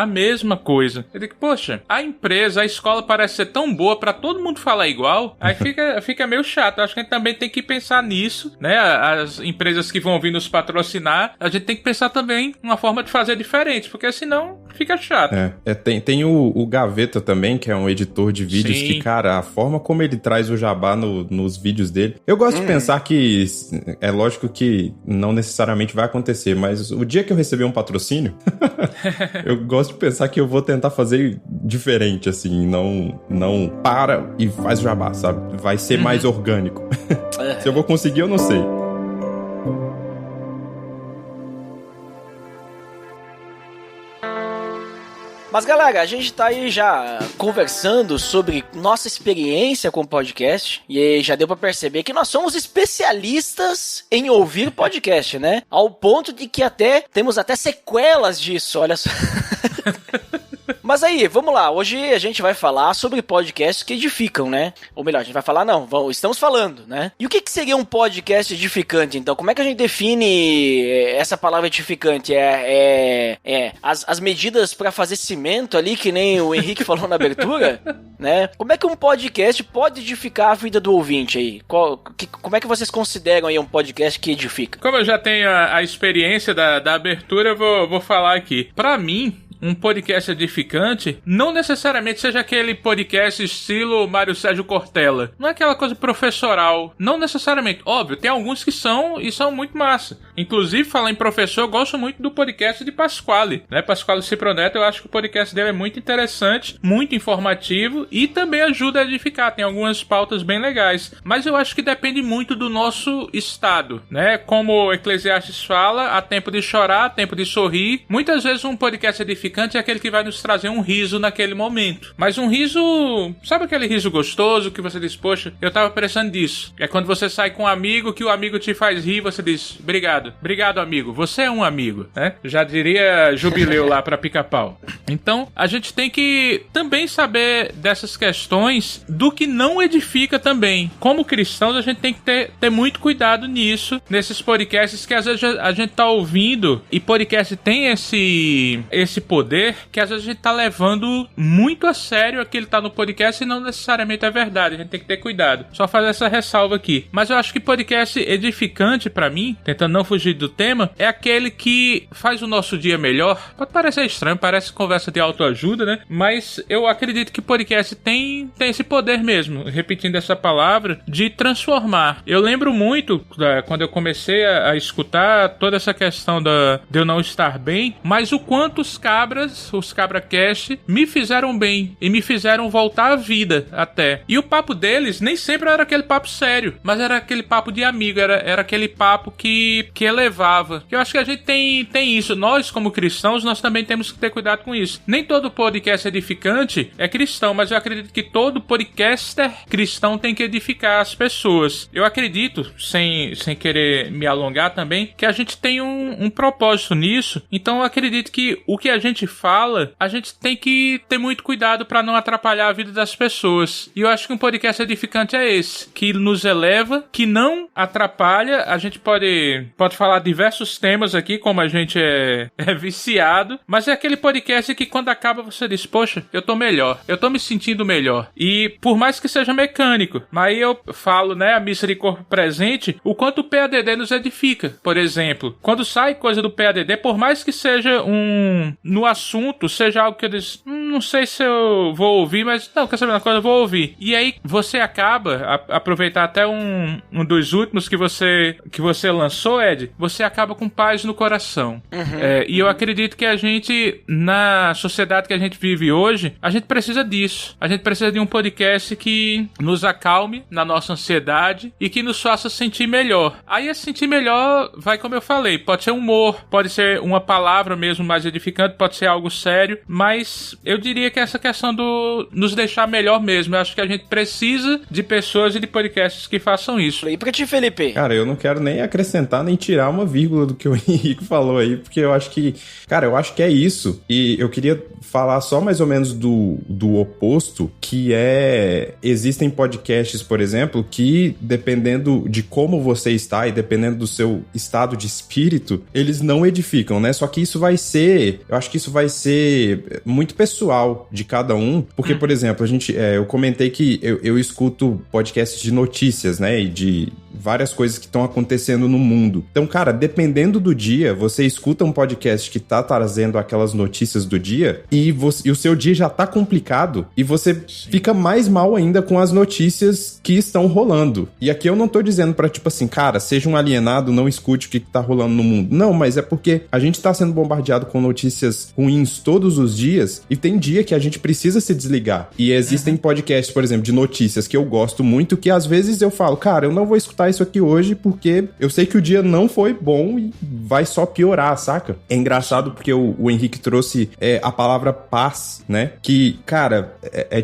Eu digo, poxa, a empresa, a escola parece ser tão boa pra todo mundo falar igual, aí fica meio chato. Acho que a gente também tem que pensar nisso, né? As empresas que vão vir nos patrocinar, a gente tem que pensar também uma forma de fazer diferente, porque senão fica chato. Tem o Gaveta também, que é um editor de vídeos. Sim. Que, cara, a forma como ele traz o jabá nos vídeos dele... Eu gosto de pensar que é lógico que não necessariamente vai acontecer, mas o dia que eu receber um patrocínio, eu gosto de pensar que eu vou tentar fazer diferente, assim, não para e faz o jabá, sabe? Vai ser mais orgânico. Se eu vou conseguir, eu não sei. Mas galera, a gente tá aí já conversando sobre nossa experiência com o podcast e aí já deu pra perceber que nós somos especialistas em ouvir podcast, né? Ao ponto de que temos até sequelas disso, olha só. Mas aí, vamos lá, hoje a gente vai falar sobre podcasts que edificam, né? Ou melhor, a gente vai falar estamos falando, né? E o que seria um podcast edificante, então? Como é que a gente define essa palavra edificante? As medidas pra fazer cimento ali, que nem o Henrique falou na abertura, né? Como é que um podcast pode edificar a vida do ouvinte aí? Como é que vocês consideram aí um podcast que edifica? Como eu já tenho a experiência da abertura, eu vou falar aqui. Pra mim, um podcast edificante não necessariamente seja aquele podcast estilo Mário Sérgio Cortella. Não é aquela coisa professoral. Não necessariamente. Óbvio, tem alguns que são e são muito massa. Inclusive, falar em professor, eu gosto muito do podcast de Pasquale, né? Pasquale Ciproneto, eu acho que o podcast dele é muito interessante, muito informativo e também ajuda a edificar. Tem algumas pautas bem legais. Mas eu acho que depende muito do nosso estado, né? Como o Eclesiastes fala, há tempo de chorar, há tempo de sorrir. Muitas vezes um podcast edificante é aquele que vai nos trazer um riso naquele momento. Mas um riso... Sabe aquele riso gostoso que você diz, poxa, eu tava precisando disso. É quando você sai com um amigo, que o amigo te faz rir, você diz, obrigado. Obrigado, amigo. Você é um amigo, né? Já diria Jubileu lá pra Pica-Pau. Então, a gente tem que também saber dessas questões do que não edifica também. Como cristãos, a gente tem que ter muito cuidado nisso, nesses podcasts que às vezes a gente tá ouvindo, e podcast tem esse poder, que às vezes a gente tá levando muito a sério aquilo que tá no podcast e não necessariamente é verdade. A gente tem que ter cuidado. Só fazer essa ressalva aqui. Mas eu acho que podcast edificante pra mim, tentando não fugir do tema, é aquele que faz o nosso dia melhor. Pode parecer estranho, parece conversa de autoajuda, né? Mas eu acredito que podcast tem esse poder mesmo, repetindo essa palavra, de transformar. Eu lembro muito, quando eu comecei a escutar toda essa questão de eu não estar bem, mas o quanto os CabraCast me fizeram bem e me fizeram voltar à vida até. E o papo deles nem sempre era aquele papo sério, mas era aquele papo de amigo, era aquele papo que elevava. Eu acho que a gente tem isso. Nós, como cristãos, nós também temos que ter cuidado com isso. Nem todo podcast edificante é cristão, mas eu acredito que todo podcaster cristão tem que edificar as pessoas. Eu acredito, sem querer me alongar também, que a gente tem um propósito nisso. Então eu acredito que o que a gente fala, a gente tem que ter muito cuidado para não atrapalhar a vida das pessoas. E eu acho que um podcast edificante é esse, que nos eleva, que não atrapalha. A gente pode falar diversos temas aqui, como a gente é viciado, mas é aquele podcast que quando acaba você diz, poxa, eu tô melhor, eu tô me sentindo melhor. E por mais que seja mecânico, mas aí eu falo, né, a missa de corpo presente, o quanto o PADD nos edifica. Por exemplo, quando sai coisa do PADD, por mais que seja no assunto, seja algo que eu disse, não sei se eu vou ouvir, mas não, quer saber uma coisa, eu vou ouvir. E aí você acaba, aproveitar até um dos últimos que você lançou, Ed, você acaba com paz no coração. E eu acredito que a gente, na sociedade que a gente vive hoje, a gente precisa disso. A gente precisa de um podcast que nos acalme na nossa ansiedade e que nos faça sentir melhor. Aí esse sentir melhor vai, como eu falei, pode ser humor, pode ser uma palavra mesmo mais edificante, pode pode ser algo sério, mas eu diria que essa questão do nos deixar melhor mesmo, eu acho que a gente precisa de pessoas e de podcasts que façam isso. E pra ti, Felipe? Cara, eu não quero nem acrescentar, nem tirar uma vírgula do que o Henrique falou aí, porque eu acho que, cara, eu acho que é isso. E eu queria falar só mais ou menos do oposto, que existem podcasts, por exemplo, que dependendo de como você está e dependendo do seu estado de espírito, eles não edificam, né? Só que isso vai ser, eu acho que isso vai ser muito pessoal de cada um, porque, por exemplo, eu comentei que eu escuto podcasts de notícias, né? E de várias coisas que estão acontecendo no mundo. Então, cara, dependendo do dia, você escuta um podcast que tá trazendo aquelas notícias do dia e o seu dia já tá complicado e você fica mais mal ainda com as notícias que estão rolando. E aqui eu não tô dizendo pra, tipo assim, cara, seja um alienado, não escute o que tá rolando no mundo. Não, mas é porque a gente tá sendo bombardeado com notícias ruins todos os dias e tem dia que a gente precisa se desligar. E existem podcasts, por exemplo, de notícias que eu gosto muito, que às vezes eu falo, cara, eu não vou escutar isso aqui hoje porque eu sei que o dia não foi bom e vai só piorar, saca? É engraçado porque o Henrique trouxe a palavra paz, né? Que, cara,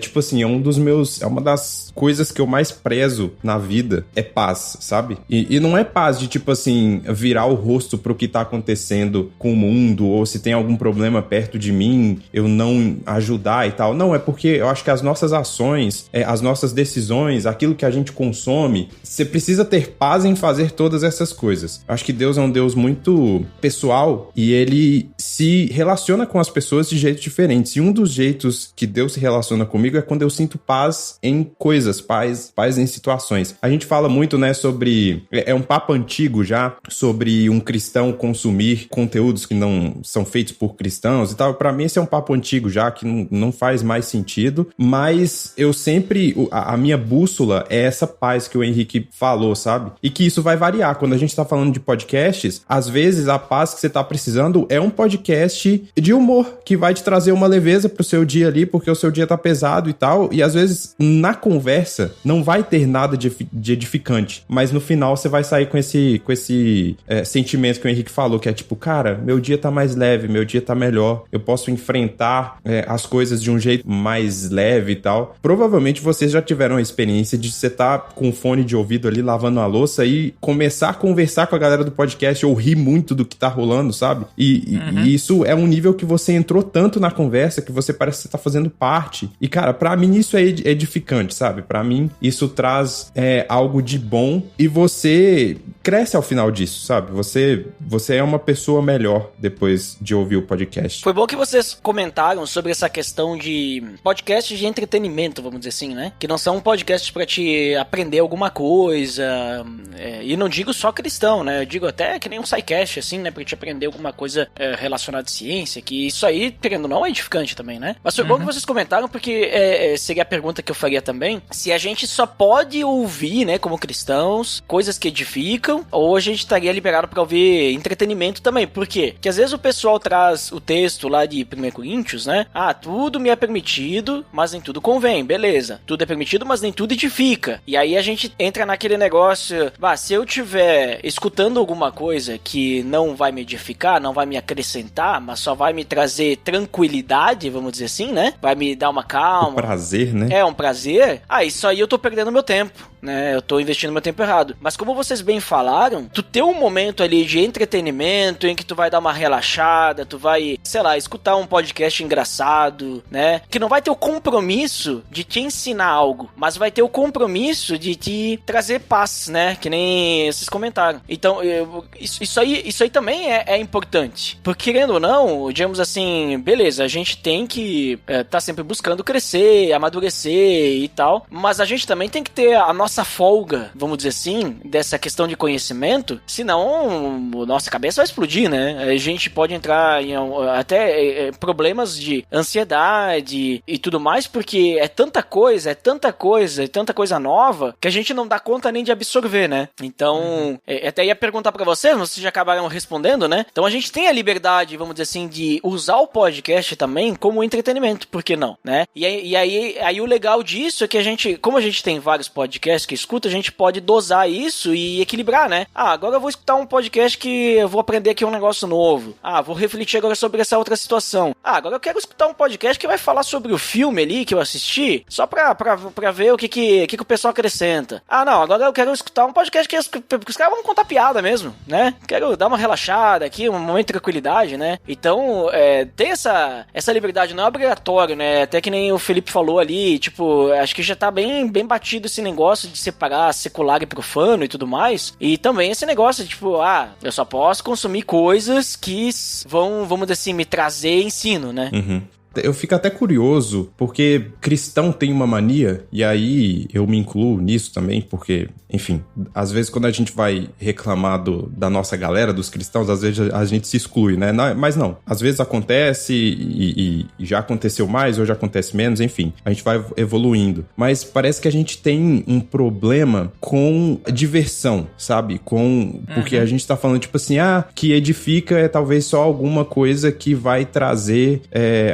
tipo assim, é uma das coisas que eu mais prezo na vida é paz, sabe? E não é paz de, tipo assim, virar o rosto pro que tá acontecendo com o mundo, ou se tem algum problema perto de mim, eu não ajudar e tal. Não, é porque eu acho que as nossas ações, as nossas decisões, aquilo que a gente consome, você precisa ter paz em fazer todas essas coisas. Eu acho que Deus é um Deus muito pessoal e ele se relaciona com as pessoas de jeitos diferentes. E um dos jeitos que Deus se relaciona comigo é quando eu sinto paz em coisas, paz em situações. A gente fala muito, né, sobre... É um papo antigo já, sobre um cristão consumir conteúdos que não são feitos por cristãos e tal. Pra mim esse é um papo antigo já, que não faz mais sentido, mas eu sempre... A minha bússola é essa paz que o Henrique falou, sabe? E que isso vai variar. Quando a gente tá falando de podcasts, às vezes a paz que você tá precisando é um podcast de humor, que vai te trazer uma leveza pro seu dia ali, porque o seu dia tá pesado e tal, e às vezes na conversa não vai ter nada de edificante, mas no final você vai sair com esse sentimento que o Henrique falou, que é tipo, cara, meu dia tá mais leve, meu dia tá melhor, eu posso enfrentar as coisas de um jeito mais leve e tal. Provavelmente vocês já tiveram a experiência de você tá com fone de ouvido ali, lavando a louça e começar a conversar com a galera do podcast ou rir muito do que tá rolando, sabe? E isso é um nível que você entrou tanto na conversa que você parece que você tá fazendo parte. E, cara, pra mim isso é edificante, sabe? Pra mim isso traz algo de bom e você cresce ao final disso, sabe? Você é uma pessoa melhor depois de ouvir o podcast. Foi bom que vocês comentaram sobre essa questão de podcasts de entretenimento, vamos dizer assim, né? Que não são podcasts pra te aprender alguma coisa, e não digo só cristão, né? Eu digo até que nem um SciCast, assim, né? Pra te aprender alguma coisa relacionada à ciência, que isso aí, querendo ou não, é edificante também, né? Mas foi bom que vocês comentaram, porque seria a pergunta que eu faria também, se a gente só pode ouvir, né, como cristãos, coisas que edificam, ou a gente estaria liberado pra ouvir entretenimento também. Por quê? Porque às vezes o pessoal traz o texto lá de 1 Coríntios, né? Ah, tudo me é permitido, mas nem tudo convém. Beleza. Tudo é permitido, mas nem tudo edifica. E aí a gente entra naquele negócio, se eu tiver escutando alguma coisa que não vai me edificar, não vai me acrescentar, mas só vai me trazer tranquilidade, vamos dizer assim, né? Vai me dar uma calma. Um prazer, né? É, um prazer. Isso aí eu tô perdendo meu tempo, né? Eu tô investindo meu tempo errado. Mas como vocês bem falaram, tu ter um momento ali de entretenimento em que tu vai dar uma relaxada, tu vai, sei lá, escutar um podcast engraçado, né? Que não vai ter o compromisso de te ensinar algo, mas vai ter o compromisso de te trazer paz, né? Que nem vocês comentaram. Então, isso aí também é importante. Porque, querendo ou não, digamos assim, beleza, a gente tem que tá sempre buscando crescer, amadurecer e tal, mas a gente também tem que ter a nossa folga, vamos dizer assim, dessa questão de conhecimento, senão nossa cabeça vai explodir, né? A gente pode entrar em até problemas de ansiedade e tudo mais, porque é tanta coisa nova, que a gente não dá conta nem de absorver, né? Então, até ia perguntar pra vocês, mas vocês já acabaram respondendo, né? Então a gente tem a liberdade, vamos dizer assim, de usar o podcast também como entretenimento, por que não, né? E aí o legal disso é que como a gente tem vários podcasts podcast que escuta, a gente pode dosar isso e equilibrar, né? Agora eu vou escutar um podcast que eu vou aprender aqui um negócio novo. Vou refletir agora sobre essa outra situação. Agora eu quero escutar um podcast que vai falar sobre o filme ali que eu assisti, só pra ver o que o pessoal acrescenta. Não, agora eu quero escutar um podcast que os caras vão contar piada mesmo, né? Quero dar uma relaxada aqui, um momento de tranquilidade, né? Então, ter essa liberdade não é obrigatório, né? Até que nem o Felipe falou ali, tipo, acho que já tá bem batido esse negócio de separar secular e profano e tudo mais. E também esse negócio de, tipo, eu só posso consumir coisas que vão, vamos dizer assim, me trazer ensino, né? Uhum. Eu fico até curioso, porque cristão tem uma mania, e aí eu me incluo nisso também, porque, enfim, às vezes quando a gente vai reclamar da nossa galera, dos cristãos, às vezes a gente se exclui, né? Mas não, às vezes acontece e já aconteceu mais, ou já acontece menos, enfim, a gente vai evoluindo. Mas parece que a gente tem um problema com diversão, sabe? Porque a gente tá falando, tipo assim, que edifica é talvez só alguma coisa que vai trazer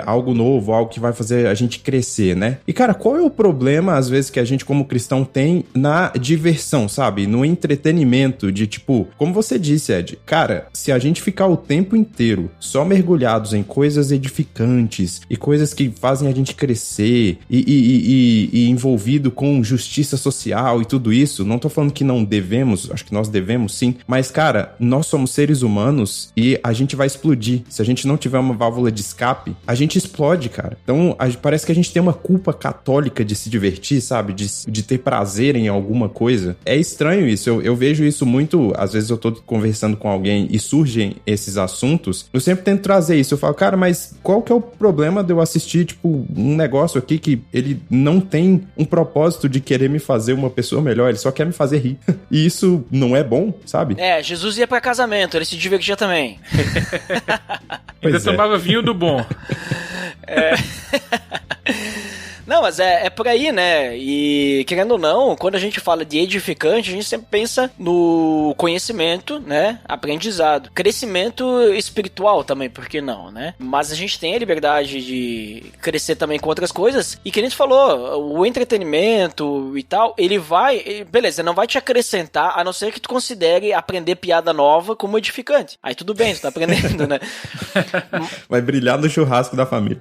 algo novo, algo que vai fazer a gente crescer, né? E, cara, qual é o problema, às vezes, que a gente como cristão tem na diversão, sabe? No entretenimento de, tipo, como você disse, Ed, cara, se a gente ficar o tempo inteiro só mergulhados em coisas edificantes e coisas que fazem a gente crescer e envolvido com justiça social e tudo isso, não tô falando que não devemos, acho que nós devemos sim, mas, cara, nós somos seres humanos e a gente vai explodir. Se a gente não tiver uma válvula de escape, a gente explode, cara. Então, parece que a gente tem uma culpa católica de se divertir, sabe? De ter prazer em alguma coisa. É estranho isso. Eu vejo isso muito... Às vezes eu tô conversando com alguém e surgem esses assuntos. Eu sempre tento trazer isso. Eu falo, cara, mas qual que é o problema de eu assistir, tipo, um negócio aqui que ele não tem um propósito de querer me fazer uma pessoa melhor. Ele só quer me fazer rir. E isso não é bom, sabe? Jesus ia pra casamento. Ele se divertia também. Ainda tomava vinho do bom. Não, mas é por aí, né? E, querendo ou não, quando a gente fala de edificante, a gente sempre pensa no conhecimento, né? Aprendizado. Crescimento espiritual também, por que não, né? Mas a gente tem a liberdade de crescer também com outras coisas. E que a gente falou, o entretenimento e tal, ele vai... Beleza, não vai te acrescentar, a não ser que tu considere aprender piada nova como edificante. Aí tudo bem, tu tá aprendendo, né? Vai brilhar no churrasco da família.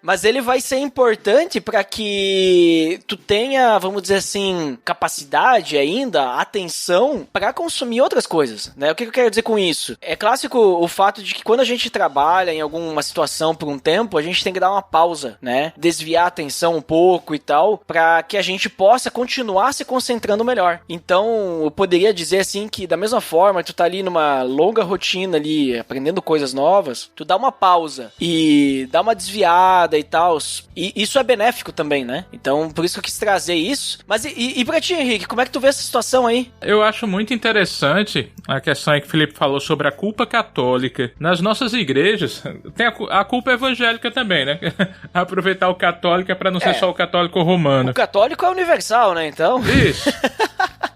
Mas ele vai ser importante pra que tu tenha, vamos dizer assim, capacidade ainda, atenção pra consumir outras coisas, né? O que eu quero dizer com isso? É clássico o fato de que quando a gente trabalha em alguma situação por um tempo, a gente tem que dar uma pausa, né? Desviar a atenção um pouco e tal, pra que a gente possa continuar se concentrando melhor. Então, eu poderia dizer assim que da mesma forma, tu tá ali numa longa rotina ali, aprendendo coisas novas, tu dá uma pausa e dá uma desviada e tal, e isso é benéfico também, né? Então, por isso que eu quis trazer isso. Mas e pra ti, Henrique, como é que tu vê essa situação aí? Eu acho muito interessante a questão aí que o Felipe falou sobre a culpa católica. Nas nossas igrejas, tem a culpa evangélica também, né? Aproveitar o católico é pra não ser só o católico romano. O católico é universal, né? Então... Isso.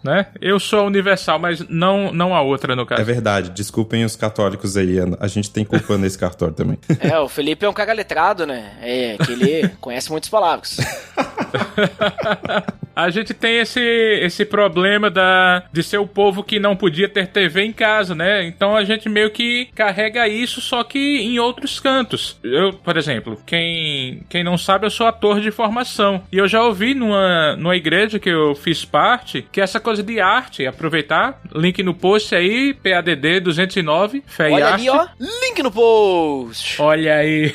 Né? Eu sou universal, mas não a outra, no caso. É verdade, desculpem os católicos aí, a gente tem culpa nesse cartório também. O Felipe é um cara letrado, né? Que ele conhece muitas palavras. A gente tem esse problema de ser o povo que não podia ter TV em casa, né? Então a gente meio que carrega isso, só que em outros cantos. Eu, por exemplo, quem não sabe, eu sou ator de formação. E eu já ouvi numa igreja que eu fiz parte, que essa coisa de arte, aproveitar, link no post aí, PADD 209, Fé e Arte. Olha ali, ó, link no post. Olha aí.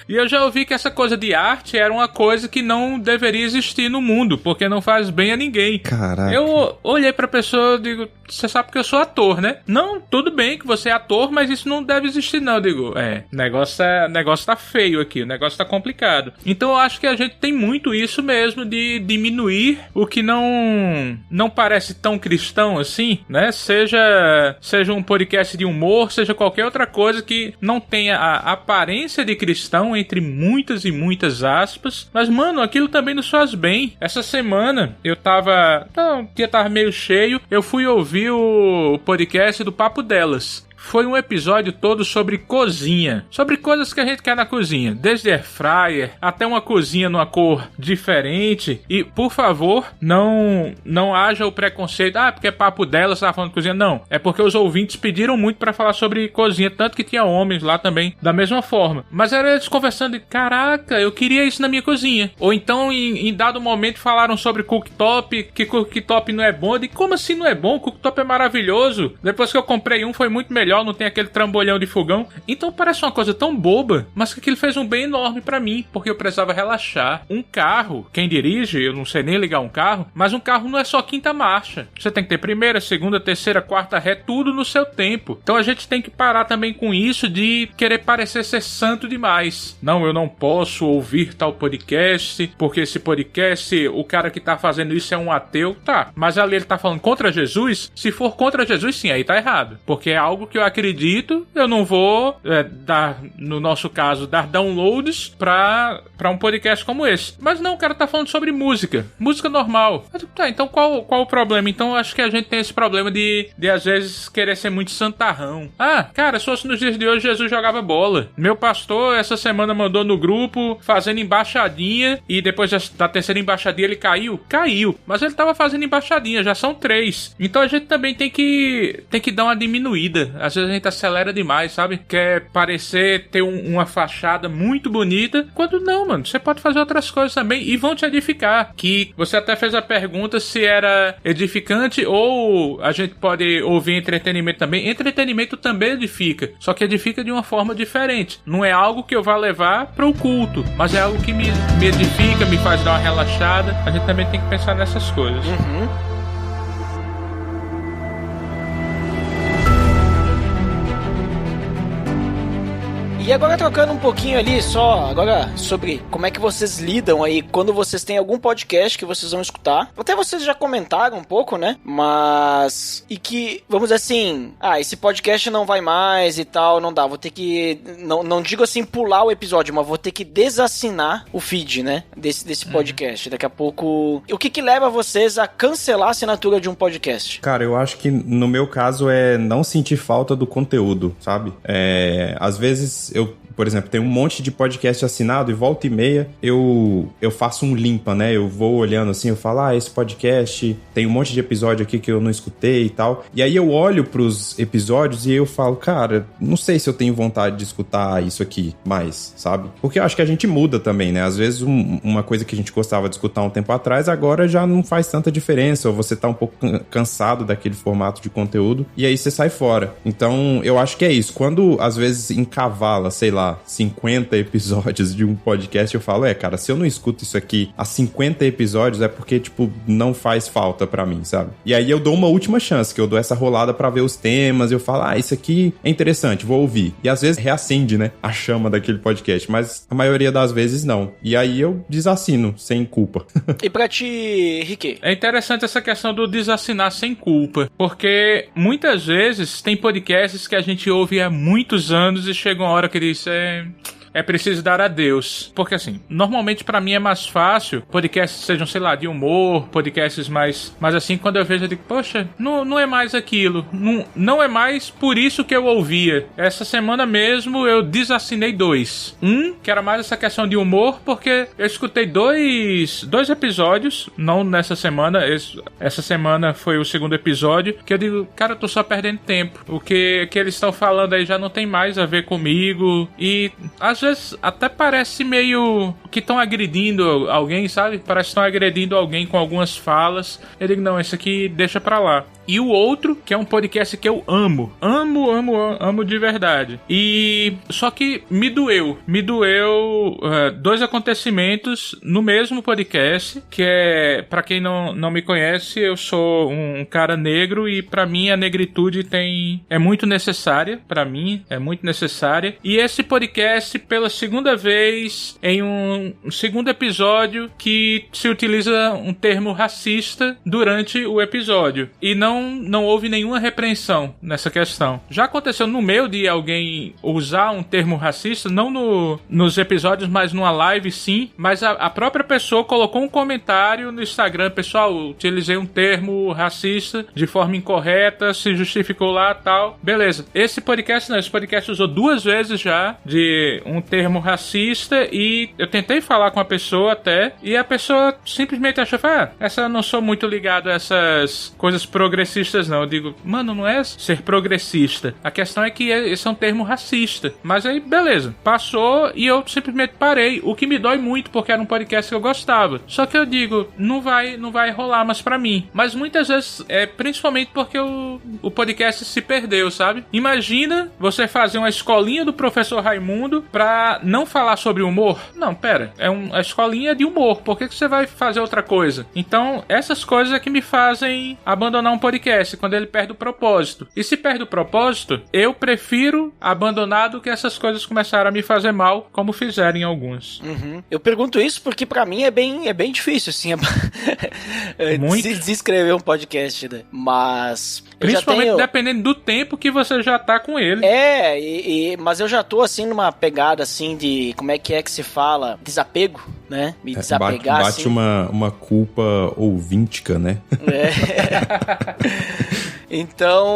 E eu já ouvi que essa coisa de arte era uma coisa que não deveria existir no mundo, porque não faz bem a ninguém. Caraca. Eu olhei pra pessoa e digo, você sabe que eu sou ator, né? Não, tudo bem que você é ator, mas isso não deve existir não. Eu digo, o negócio tá feio aqui, o negócio tá complicado. Então eu acho que a gente tem muito isso mesmo, de diminuir o que não parece tão cristão assim, né? Seja um podcast de humor, seja qualquer outra coisa que não tenha a aparência de cristão, entre muitas e muitas aspas. Mas, mano, aquilo também nos faz bem. Essa semana eu o dia tava meio cheio, eu fui ouvir o podcast do Papo Delas. foi um episódio todo sobre cozinha. Sobre coisas que a gente quer na cozinha. Desde air fryer até uma cozinha numa cor diferente. E, por favor, não haja o preconceito. Porque é papo dela, você tá falando de cozinha. Não. É porque os ouvintes pediram muito pra falar sobre cozinha. Tanto que tinha homens lá também, da mesma forma. Mas era eles conversando de, caraca, eu queria isso na minha cozinha. Ou então, em dado momento, falaram sobre cooktop, que cooktop não é bom. E como assim não é bom? O cooktop é maravilhoso. Depois que eu comprei foi muito melhor, não tem aquele trambolhão de fogão. Então parece uma coisa tão boba, mas que aquilo fez um bem enorme pra mim, porque eu precisava relaxar. Um carro, quem dirige, eu não sei nem ligar um carro, mas um carro não é só quinta marcha. Você tem que ter primeira, segunda, terceira, quarta ré, tudo no seu tempo. Então a gente tem que parar também com isso de querer parecer ser santo demais. Não, eu não posso ouvir tal podcast, porque esse podcast, o cara que tá fazendo isso é um ateu. Tá, mas ali ele tá falando contra Jesus? Se for contra Jesus, sim, aí tá errado. Porque é algo que eu acredito, eu não vou no nosso caso, dar downloads pra um podcast como esse. Mas não, o cara tá falando sobre música normal. Tá, então qual o problema? Então acho que a gente tem esse problema de às vezes querer ser muito santarrão. Cara, se fosse nos dias de hoje, Jesus jogava bola. Meu pastor essa semana mandou no grupo fazendo embaixadinha e depois da terceira embaixadinha ele caiu. Mas ele tava fazendo embaixadinha, já são 3. Então a gente também tem que dar uma diminuída. Às vezes a gente acelera demais, sabe? Quer parecer ter uma fachada muito bonita, quando não, mano. Você pode fazer outras coisas também e vão te edificar. Que você até fez a pergunta se era edificante ou a gente pode ouvir entretenimento também. Entretenimento também edifica, só que edifica de uma forma diferente. Não é algo que eu vá levar para o culto, mas é algo que me edifica, me faz dar uma relaxada. A gente também tem que pensar nessas coisas. E agora trocando um pouquinho ali só agora sobre como é que vocês lidam aí quando vocês têm algum podcast que vocês vão escutar. Até vocês já comentaram um pouco, né? Mas... E que, vamos dizer assim... esse podcast não vai mais e tal, não dá. Vou ter que... Não digo assim pular o episódio, mas vou ter que desassinar o feed, né? Desse podcast. Daqui a pouco... O que leva vocês a cancelar a assinatura de um podcast? Cara, eu acho que no meu caso é não sentir falta do conteúdo, sabe? Às vezes por exemplo, tem um monte de podcast assinado e volta e meia eu faço um limpa, né? Eu vou olhando assim, eu falo, esse podcast tem um monte de episódio aqui que eu não escutei e tal. E aí eu olho pros episódios e eu falo, cara, não sei se eu tenho vontade de escutar isso aqui mais, sabe? Porque eu acho que a gente muda também, né? Às vezes uma coisa que a gente gostava de escutar um tempo atrás, agora já não faz tanta diferença, ou você tá um pouco cansado daquele formato de conteúdo, e aí você sai fora. Então, eu acho que é isso. Quando, às vezes, encavala, sei lá, 50 episódios de um podcast, eu falo, cara, se eu não escuto isso aqui há 50 episódios, é porque, tipo, não faz falta pra mim, sabe? E aí eu dou uma última chance, que eu dou essa rolada pra ver os temas, eu falo, isso aqui é interessante, vou ouvir. E às vezes reacende, né, a chama daquele podcast, mas a maioria das vezes não. E aí eu desassino, sem culpa. E pra ti, Riquet? É interessante essa questão do desassinar sem culpa, porque muitas vezes tem podcasts que a gente ouve há muitos anos e chega uma hora que diz, é preciso dar adeus. Porque assim, normalmente pra mim é mais fácil podcasts sejam, sei lá, de humor, podcasts mais assim, quando eu vejo eu digo, poxa, não é mais aquilo, não é mais por isso que eu ouvia. Essa semana mesmo eu desassinei 2. Que era mais essa questão de humor, porque eu escutei dois episódios, não nessa semana, essa semana foi o segundo episódio, que eu digo, cara, eu tô só perdendo tempo. O que eles estão falando aí já não tem mais a ver comigo, e às vezes até parece meio que estão agredindo alguém, sabe? Parece que estão agredindo alguém com algumas falas. Eu digo, não, esse aqui deixa pra lá. E o outro, que é um podcast que eu amo de verdade. E só que me doeu 2 acontecimentos no mesmo podcast, que é, pra quem não me conhece, eu sou um cara negro e pra mim a negritude é muito necessária, pra mim é muito necessária. E esse podcast, pela segunda vez em um segundo episódio que se utiliza um termo racista durante o episódio. E não houve nenhuma repreensão nessa questão. Já aconteceu no meio de alguém usar um termo racista, não nos episódios, mas numa live sim, mas a própria pessoa colocou um comentário no Instagram: pessoal, utilizei um termo racista de forma incorreta, se justificou lá, tal. Beleza. Esse podcast usou 2 vezes já de um termo racista, e eu tentei falar com a pessoa até, e a pessoa simplesmente achou, essa eu não sou muito ligado a essas coisas progressistas não. Eu digo, mano, não é ser progressista, a questão é que esse é um termo racista. Mas aí, beleza, passou e eu simplesmente parei, o que me dói muito, porque era um podcast que eu gostava. Só que eu digo, não vai rolar mais pra mim. Mas muitas vezes, principalmente porque o podcast se perdeu, sabe? Imagina você fazer uma escolinha do Professor Raimundo pra não falar sobre humor. Não, pera, é uma escolinha de humor, por que você vai fazer outra coisa? Então, essas coisas é que me fazem abandonar um podcast, quando ele perde o propósito. E se perde o propósito, eu prefiro abandonar do que essas coisas começaram a me fazer mal, como fizeram em alguns. Uhum. Eu pergunto isso porque pra mim é bem difícil, assim, muito descrever um podcast, né? Mas principalmente dependendo do tempo que você já tá com ele. Mas eu já tô, assim, numa pegada, assim, de como é que se fala? Desapego, né? Me desapegar, bate assim. uma culpa ouvintica, né? Então,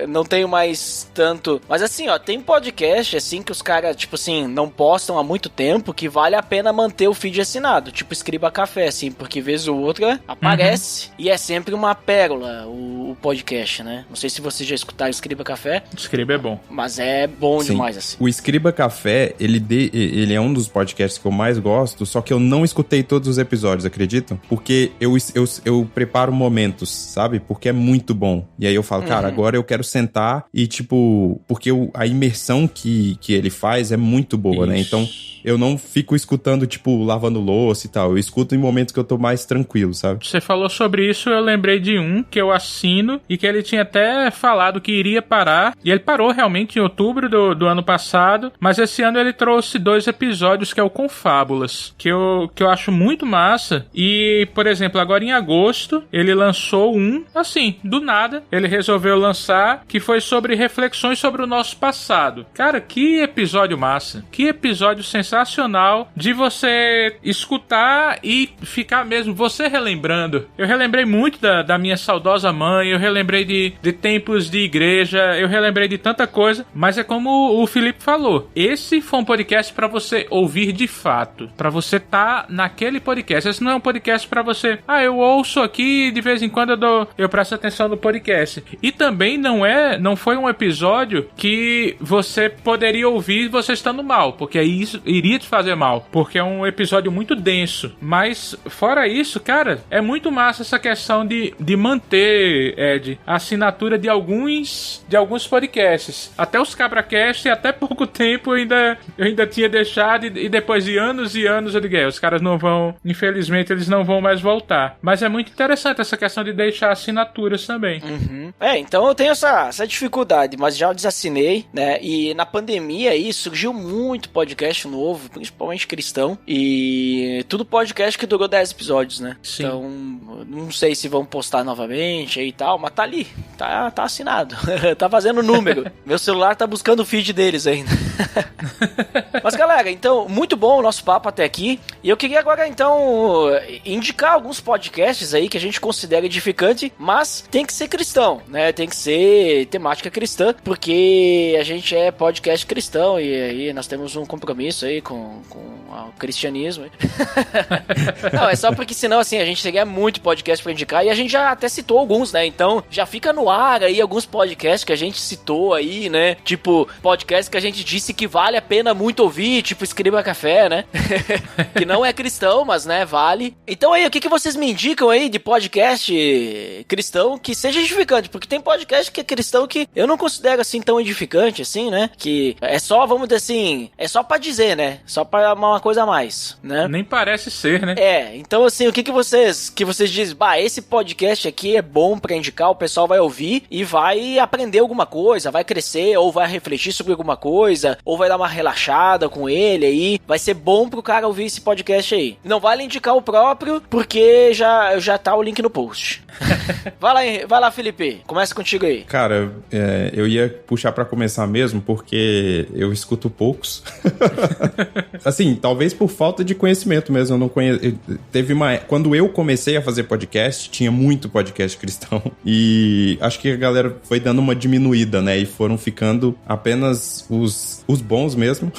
não tenho mais tanto... Mas assim, ó, tem podcast, assim, que os caras, tipo assim, não postam há muito tempo, que vale a pena manter o feed assinado. Tipo, Escriba Café, assim, porque vez ou outra aparece. E é sempre uma pérola, o podcast, né? Não sei se vocês já escutaram Escriba Café. Escriba é bom. Mas é bom demais, assim. O Escriba Café, ele é um dos podcasts que eu mais gosto, só que eu não escutei todos os episódios, acreditam? Porque eu preparo momentos, sabe? Porque é muito bom. E aí eu falo, cara, agora eu quero sentar e, tipo... Porque a imersão que ele faz é muito boa, né? Então, eu não fico escutando, tipo, lavando louça e tal. Eu escuto em momentos que eu tô mais tranquilo, sabe? Você falou sobre isso, eu lembrei de um que eu assino e que ele tinha até falado que iria parar. E ele parou realmente em outubro do ano passado. Mas esse ano ele trouxe 2 episódios, que é o Confábulas, que eu acho muito massa. E, por exemplo, agora em agosto, ele lançou assim, do nada, ele resolveu lançar, que foi sobre reflexões sobre o nosso passado. Cara, que episódio massa, que episódio sensacional de você escutar e ficar mesmo, você relembrando. Eu relembrei muito da minha saudosa mãe, eu relembrei de tempos de igreja, eu relembrei de tanta coisa, mas é como o Felipe falou, esse foi um podcast pra você ouvir de fato, pra você tá naquele podcast. Esse não é um podcast pra você, eu ouço aqui, de vez em quando eu presto atenção no podcast. E também não foi um episódio que você poderia ouvir você estando mal, porque aí isso iria te fazer mal, porque é um episódio muito denso. Mas fora isso, cara, é muito massa essa questão de manter, Ed, a assinatura de alguns podcasts. Até os CabraCast, até pouco tempo eu ainda tinha deixado, e depois de anos e anos eu digo, os caras não vão, infelizmente eles não vão mais voltar. Mas é muito interessante essa questão de deixar assinaturas também. Uhum. Então eu tenho essa dificuldade, mas já desassinei, né? E na pandemia aí surgiu muito podcast novo, principalmente cristão, e tudo podcast que durou 10 episódios, né? Sim. Então, não sei se vão postar novamente aí e tal, mas tá ali, tá assinado, tá fazendo número. Meu celular tá buscando o feed deles ainda. Mas galera, então, muito bom o nosso papo até aqui, e eu queria agora então indicar alguns podcasts aí que a gente considera edificante, mas tem que ser cristão, né? Tem que ser temática cristã, porque a gente é podcast cristão e aí nós temos um compromisso aí com o cristianismo. Não, é só porque senão assim a gente teria muito podcast pra indicar, e a gente já até citou alguns, né? Então já fica no ar aí alguns podcasts que a gente citou aí, né? Tipo, podcast que a gente disse que vale a pena muito ouvir, tipo Escriba Café, né? Que não é cristão, mas né, vale. Então aí, o que vocês me indicam aí de podcast cristão que seja edificante? Porque tem podcast que é cristão que eu não considero assim tão edificante, assim, né? Que é só, vamos dizer assim, é só pra dizer, né? Só pra uma coisa a mais, né? Nem parece ser, né? Então assim, o que vocês dizem? Esse podcast aqui é bom pra indicar, o pessoal vai ouvir ouvir e vai aprender alguma coisa, vai crescer, ou vai refletir sobre alguma coisa, ou vai dar uma relaxada com ele aí. Vai ser bom pro cara ouvir esse podcast aí. Não vale indicar o próprio, porque já tá o link no post. Vai lá, Felipe. Começa contigo aí. Cara, eu ia puxar pra começar mesmo, porque eu escuto poucos. Assim, talvez por falta de conhecimento mesmo. Eu não conheço. Quando eu comecei a fazer podcast, tinha muito podcast cristão. E acho que a galera foi dando uma diminuída, né? E foram ficando apenas os bons mesmo.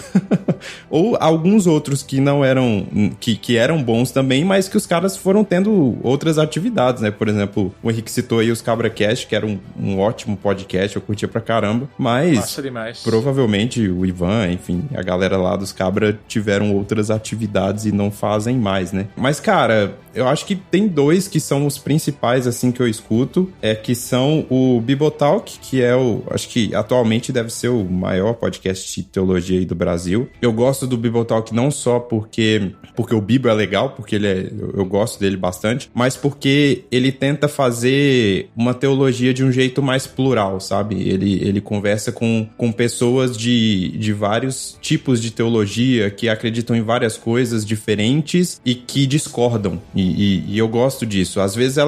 Ou alguns outros que não eram... Que eram bons também, mas que os caras foram tendo outras atividades, né? Por exemplo, o Henrique citou aí os CabraCast, que era um ótimo podcast, eu curtia pra caramba. Mas... Massa demais. Provavelmente o Ivan, enfim, a galera lá dos Cabra tiveram outras atividades e não fazem mais, né? Mas, cara, eu acho que tem dois que são os principais, assim, que eu escuto, que são o Bibotalk, que é acho que atualmente deve ser o maior podcast de teologia aí do Brasil. Eu gosto do Bibotalk não só porque o Bibo é legal, porque eu gosto dele bastante, mas porque ele tenta fazer uma teologia de um jeito mais plural, sabe? Ele conversa com pessoas de vários tipos de teologia, que acreditam em várias coisas diferentes e que discordam. E eu gosto disso. Às vezes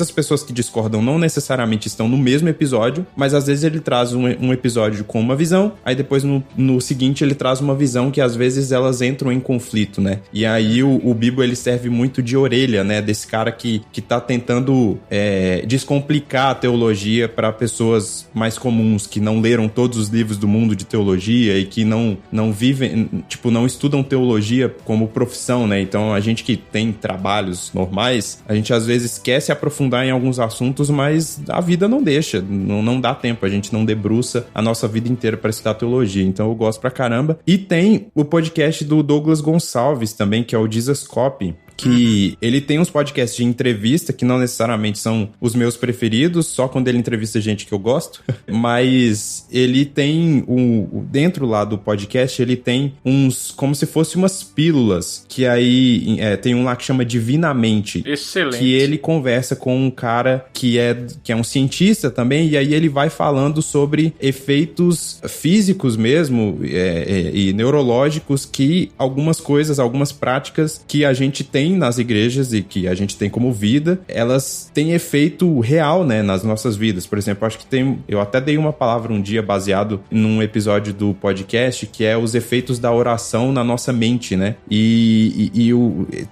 as pessoas que discordam não necessariamente estão no mesmo episódio, mas às vezes ele traz um episódio com uma visão, aí depois no seguinte ele traz uma visão que às vezes elas entram em conflito, né? E aí o Bibo, ele serve muito de orelha, né? Desse cara que tá tentando descomplicar a teologia para pessoas mais comuns, que não leram todos os livros do mundo de teologia e que não vivem, tipo, não estudam teologia como profissão, né? Então a gente que tem trabalhos normais, a gente às vezes quer se aprofundar em alguns assuntos, mas a vida não deixa, não dá tempo, a gente não debruça a nossa vida inteira para estudar teologia. Então eu gosto pra caramba. E tem o podcast do Douglas Gonçalves também, que é o Jesus Copy, que ele tem uns podcasts de entrevista que não necessariamente são os meus preferidos, só quando ele entrevista gente que eu gosto, mas ele tem dentro lá do podcast, ele tem uns, como se fosse umas pílulas, que aí tem um lá que chama Divinamente. Excelente. Que ele conversa com um cara que é um cientista também, e aí ele vai falando sobre efeitos físicos mesmo e neurológicos que algumas coisas, algumas práticas que a gente tem nas igrejas e que a gente tem como vida, elas têm efeito real, né, nas nossas vidas. Por exemplo, acho que eu até dei uma palavra um dia baseado num episódio do podcast, que é os efeitos da oração na nossa mente, né?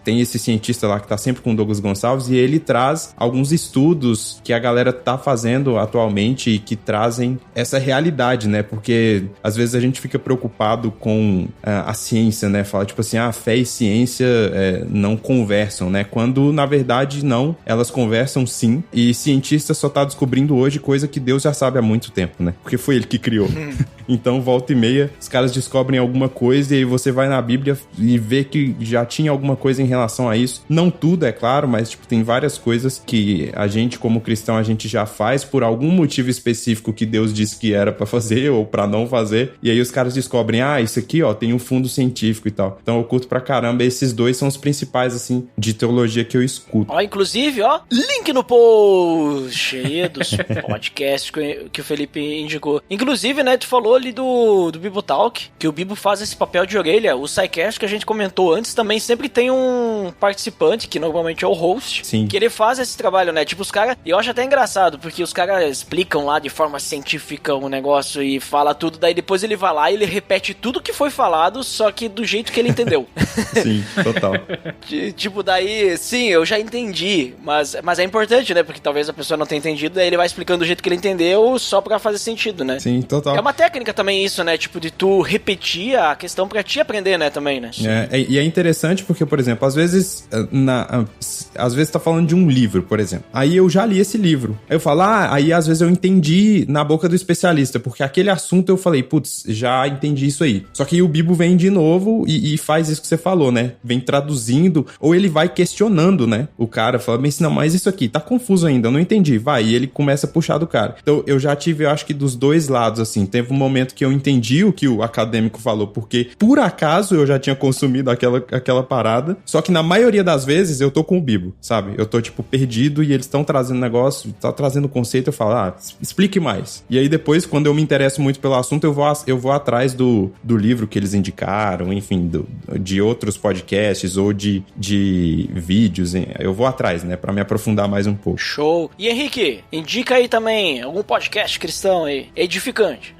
Tem esse cientista lá que tá sempre com o Douglas Gonçalves, e ele traz alguns estudos que a galera tá fazendo atualmente e que trazem essa realidade, né? Porque às vezes a gente fica preocupado com a ciência, né? Fala tipo assim, fé e ciência não conversam, né? Quando, na verdade, não. Elas conversam sim. E cientista só tá descobrindo hoje coisa que Deus já sabe há muito tempo, né? Porque foi ele que criou. Então, volta e meia, os caras descobrem alguma coisa e aí você vai na Bíblia e vê que já tinha alguma coisa em relação a isso. Não tudo, é claro, mas, tipo, tem várias coisas que a gente, como cristão, a gente já faz por algum motivo específico que Deus disse que era pra fazer ou pra não fazer. E aí os caras descobrem, isso aqui, ó, tem um fundo científico e tal. Então, eu curto pra caramba. Esses dois são os principais, assim, de teologia que eu escuto. Inclusive, link no post aí dos podcasts que o Felipe indicou. Inclusive, né, tu falou ali do Bibotalk, que o Bibo faz esse papel de orelha. O SciCast que a gente comentou antes também sempre tem um participante, que normalmente é o host, sim, que ele faz esse trabalho, né? Tipo, os caras... E eu acho até engraçado, porque os caras explicam lá de forma científica o negócio e fala tudo, daí depois ele vai lá e ele repete tudo que foi falado, só que do jeito que ele entendeu. Sim, total. Tipo, daí, sim, eu já entendi, mas é importante, né? Porque talvez a pessoa não tenha entendido, daí ele vai explicando do jeito que ele entendeu, só pra fazer sentido, né? Sim, total. É uma técnica também isso, né? Tipo, de tu repetir a questão pra te aprender, né? Também, né? E é interessante porque, por exemplo, às vezes tá falando de um livro, por exemplo. Aí eu já li esse livro. Aí eu falo, aí às vezes eu entendi na boca do especialista, porque aquele assunto eu falei, putz, já entendi isso aí. Só que aí o Bibo vem de novo e faz isso que você falou, né? Vem traduzindo, ou ele vai questionando, né? O cara fala, mas isso aqui tá confuso ainda, eu não entendi. Vai, e ele começa a puxar do cara. Então eu já tive, eu acho que dos dois lados, assim. Teve um momento momento que eu entendi o que o acadêmico falou, porque por acaso eu já tinha consumido aquela parada, só que na maioria das vezes eu tô com o Bibo, sabe? Eu tô, tipo, perdido e eles estão trazendo negócio, tá trazendo conceito, eu falo, explique mais. E aí depois, quando eu me interesso muito pelo assunto, eu vou atrás do livro que eles indicaram, enfim, de outros podcasts ou de vídeos, eu vou atrás, né, pra me aprofundar mais um pouco. Show! E Henrique, indica aí também algum podcast cristão aí, edificante.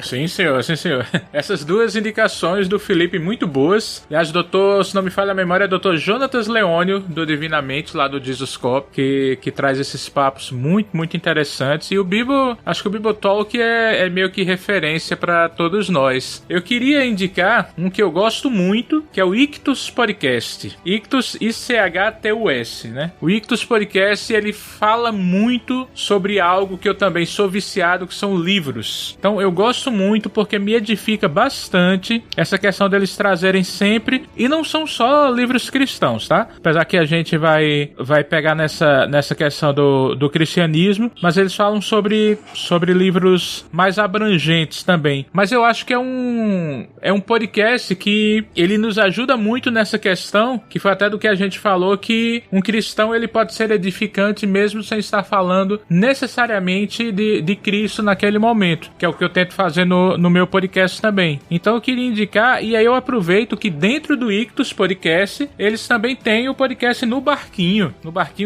Sim, senhor, sim, senhor. Essas duas indicações do Felipe muito boas. Aliás, doutor, se não me falha a memória, é doutor Jonatas Leônio, do Divinamente, lá do Jesuscope, que traz esses papos muito, muito interessantes. E o Bibo, acho que o Bibotalk é meio que referência pra todos nós. Eu queria indicar um que eu gosto muito, que é o Ictus Podcast. Ictus, ICHTUS, né? O Ictus Podcast, ele fala muito sobre algo que eu também sou viciado, que são livros. Então, eu gosto muito porque me edifica bastante essa questão deles trazerem sempre, e não são só livros cristãos, tá? Apesar que a gente vai pegar nessa questão do cristianismo, mas eles falam sobre livros mais abrangentes também. Mas eu acho que é um podcast que ele nos ajuda muito nessa questão, que foi até do que a gente falou, que um cristão ele pode ser edificante mesmo sem estar falando necessariamente de Cristo naquele momento, que é o que eu tento fazer no meu podcast também. Então eu queria indicar, e aí eu aproveito que dentro do Ictus Podcast, eles também têm o podcast No Barquinho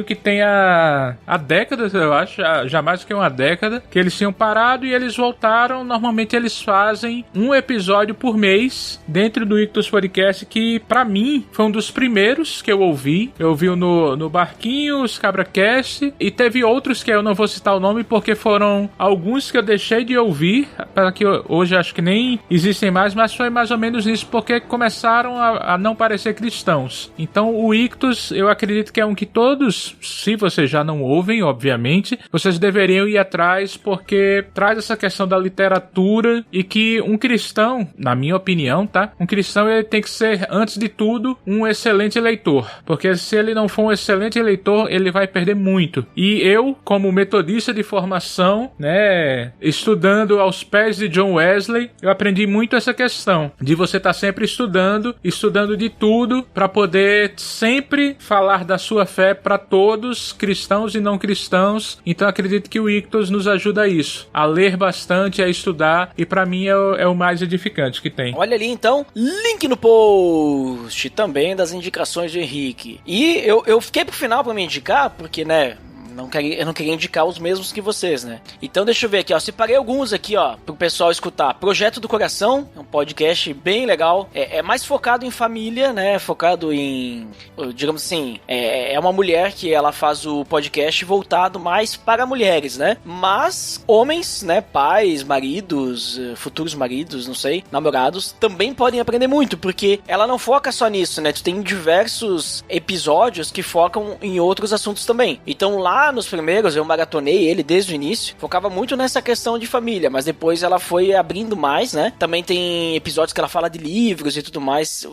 que tem a década, eu acho, já mais do que uma década, que eles tinham parado e eles voltaram. Normalmente eles fazem um episódio por mês dentro do Ictus Podcast, que pra mim foi um dos primeiros que eu ouvi. Eu ouvi no Barquinho, os CabraCast, e teve outros que eu não vou citar o nome porque foram alguns que eu deixei de ouvir, para que hoje acho que nem existem mais, mas foi mais ou menos isso, porque começaram a não parecer cristãos. Então o Ictus, eu acredito que é um que todos, se vocês já não ouvem, obviamente, vocês deveriam ir atrás, porque traz essa questão da literatura, e que um cristão, na minha opinião, tá? Um cristão, ele tem que ser, antes de tudo, um excelente leitor, porque se ele não for um excelente leitor, ele vai perder muito. E eu, como metodista de formação, né, estudando aos pés de John Wesley, eu aprendi muito essa questão de você estar sempre estudando de tudo, para poder sempre falar da sua fé para todos, cristãos e não cristãos. Então acredito que o Ictus nos ajuda a isso, a ler bastante, a estudar, e para mim é o mais edificante que tem. Olha ali então, link no post também das indicações do Henrique. E eu fiquei pro final pra me indicar, porque, né, eu não queria indicar os mesmos que vocês, né? Então deixa eu ver aqui, ó. Separei alguns aqui, ó, pro pessoal escutar. Projeto do Coração, é um podcast bem legal. É mais focado em família, né? Focado em, digamos assim, é uma mulher que ela faz o podcast voltado mais para mulheres, né? Mas homens, né? Pais, maridos, futuros maridos, não sei, namorados, também podem aprender muito, porque ela não foca só nisso, né? Tu tem diversos episódios que focam em outros assuntos também. Então lá nos primeiros, eu maratonei ele desde o início, focava muito nessa questão de família, mas depois ela foi abrindo mais, né? Também tem episódios que ela fala de livros e tudo mais.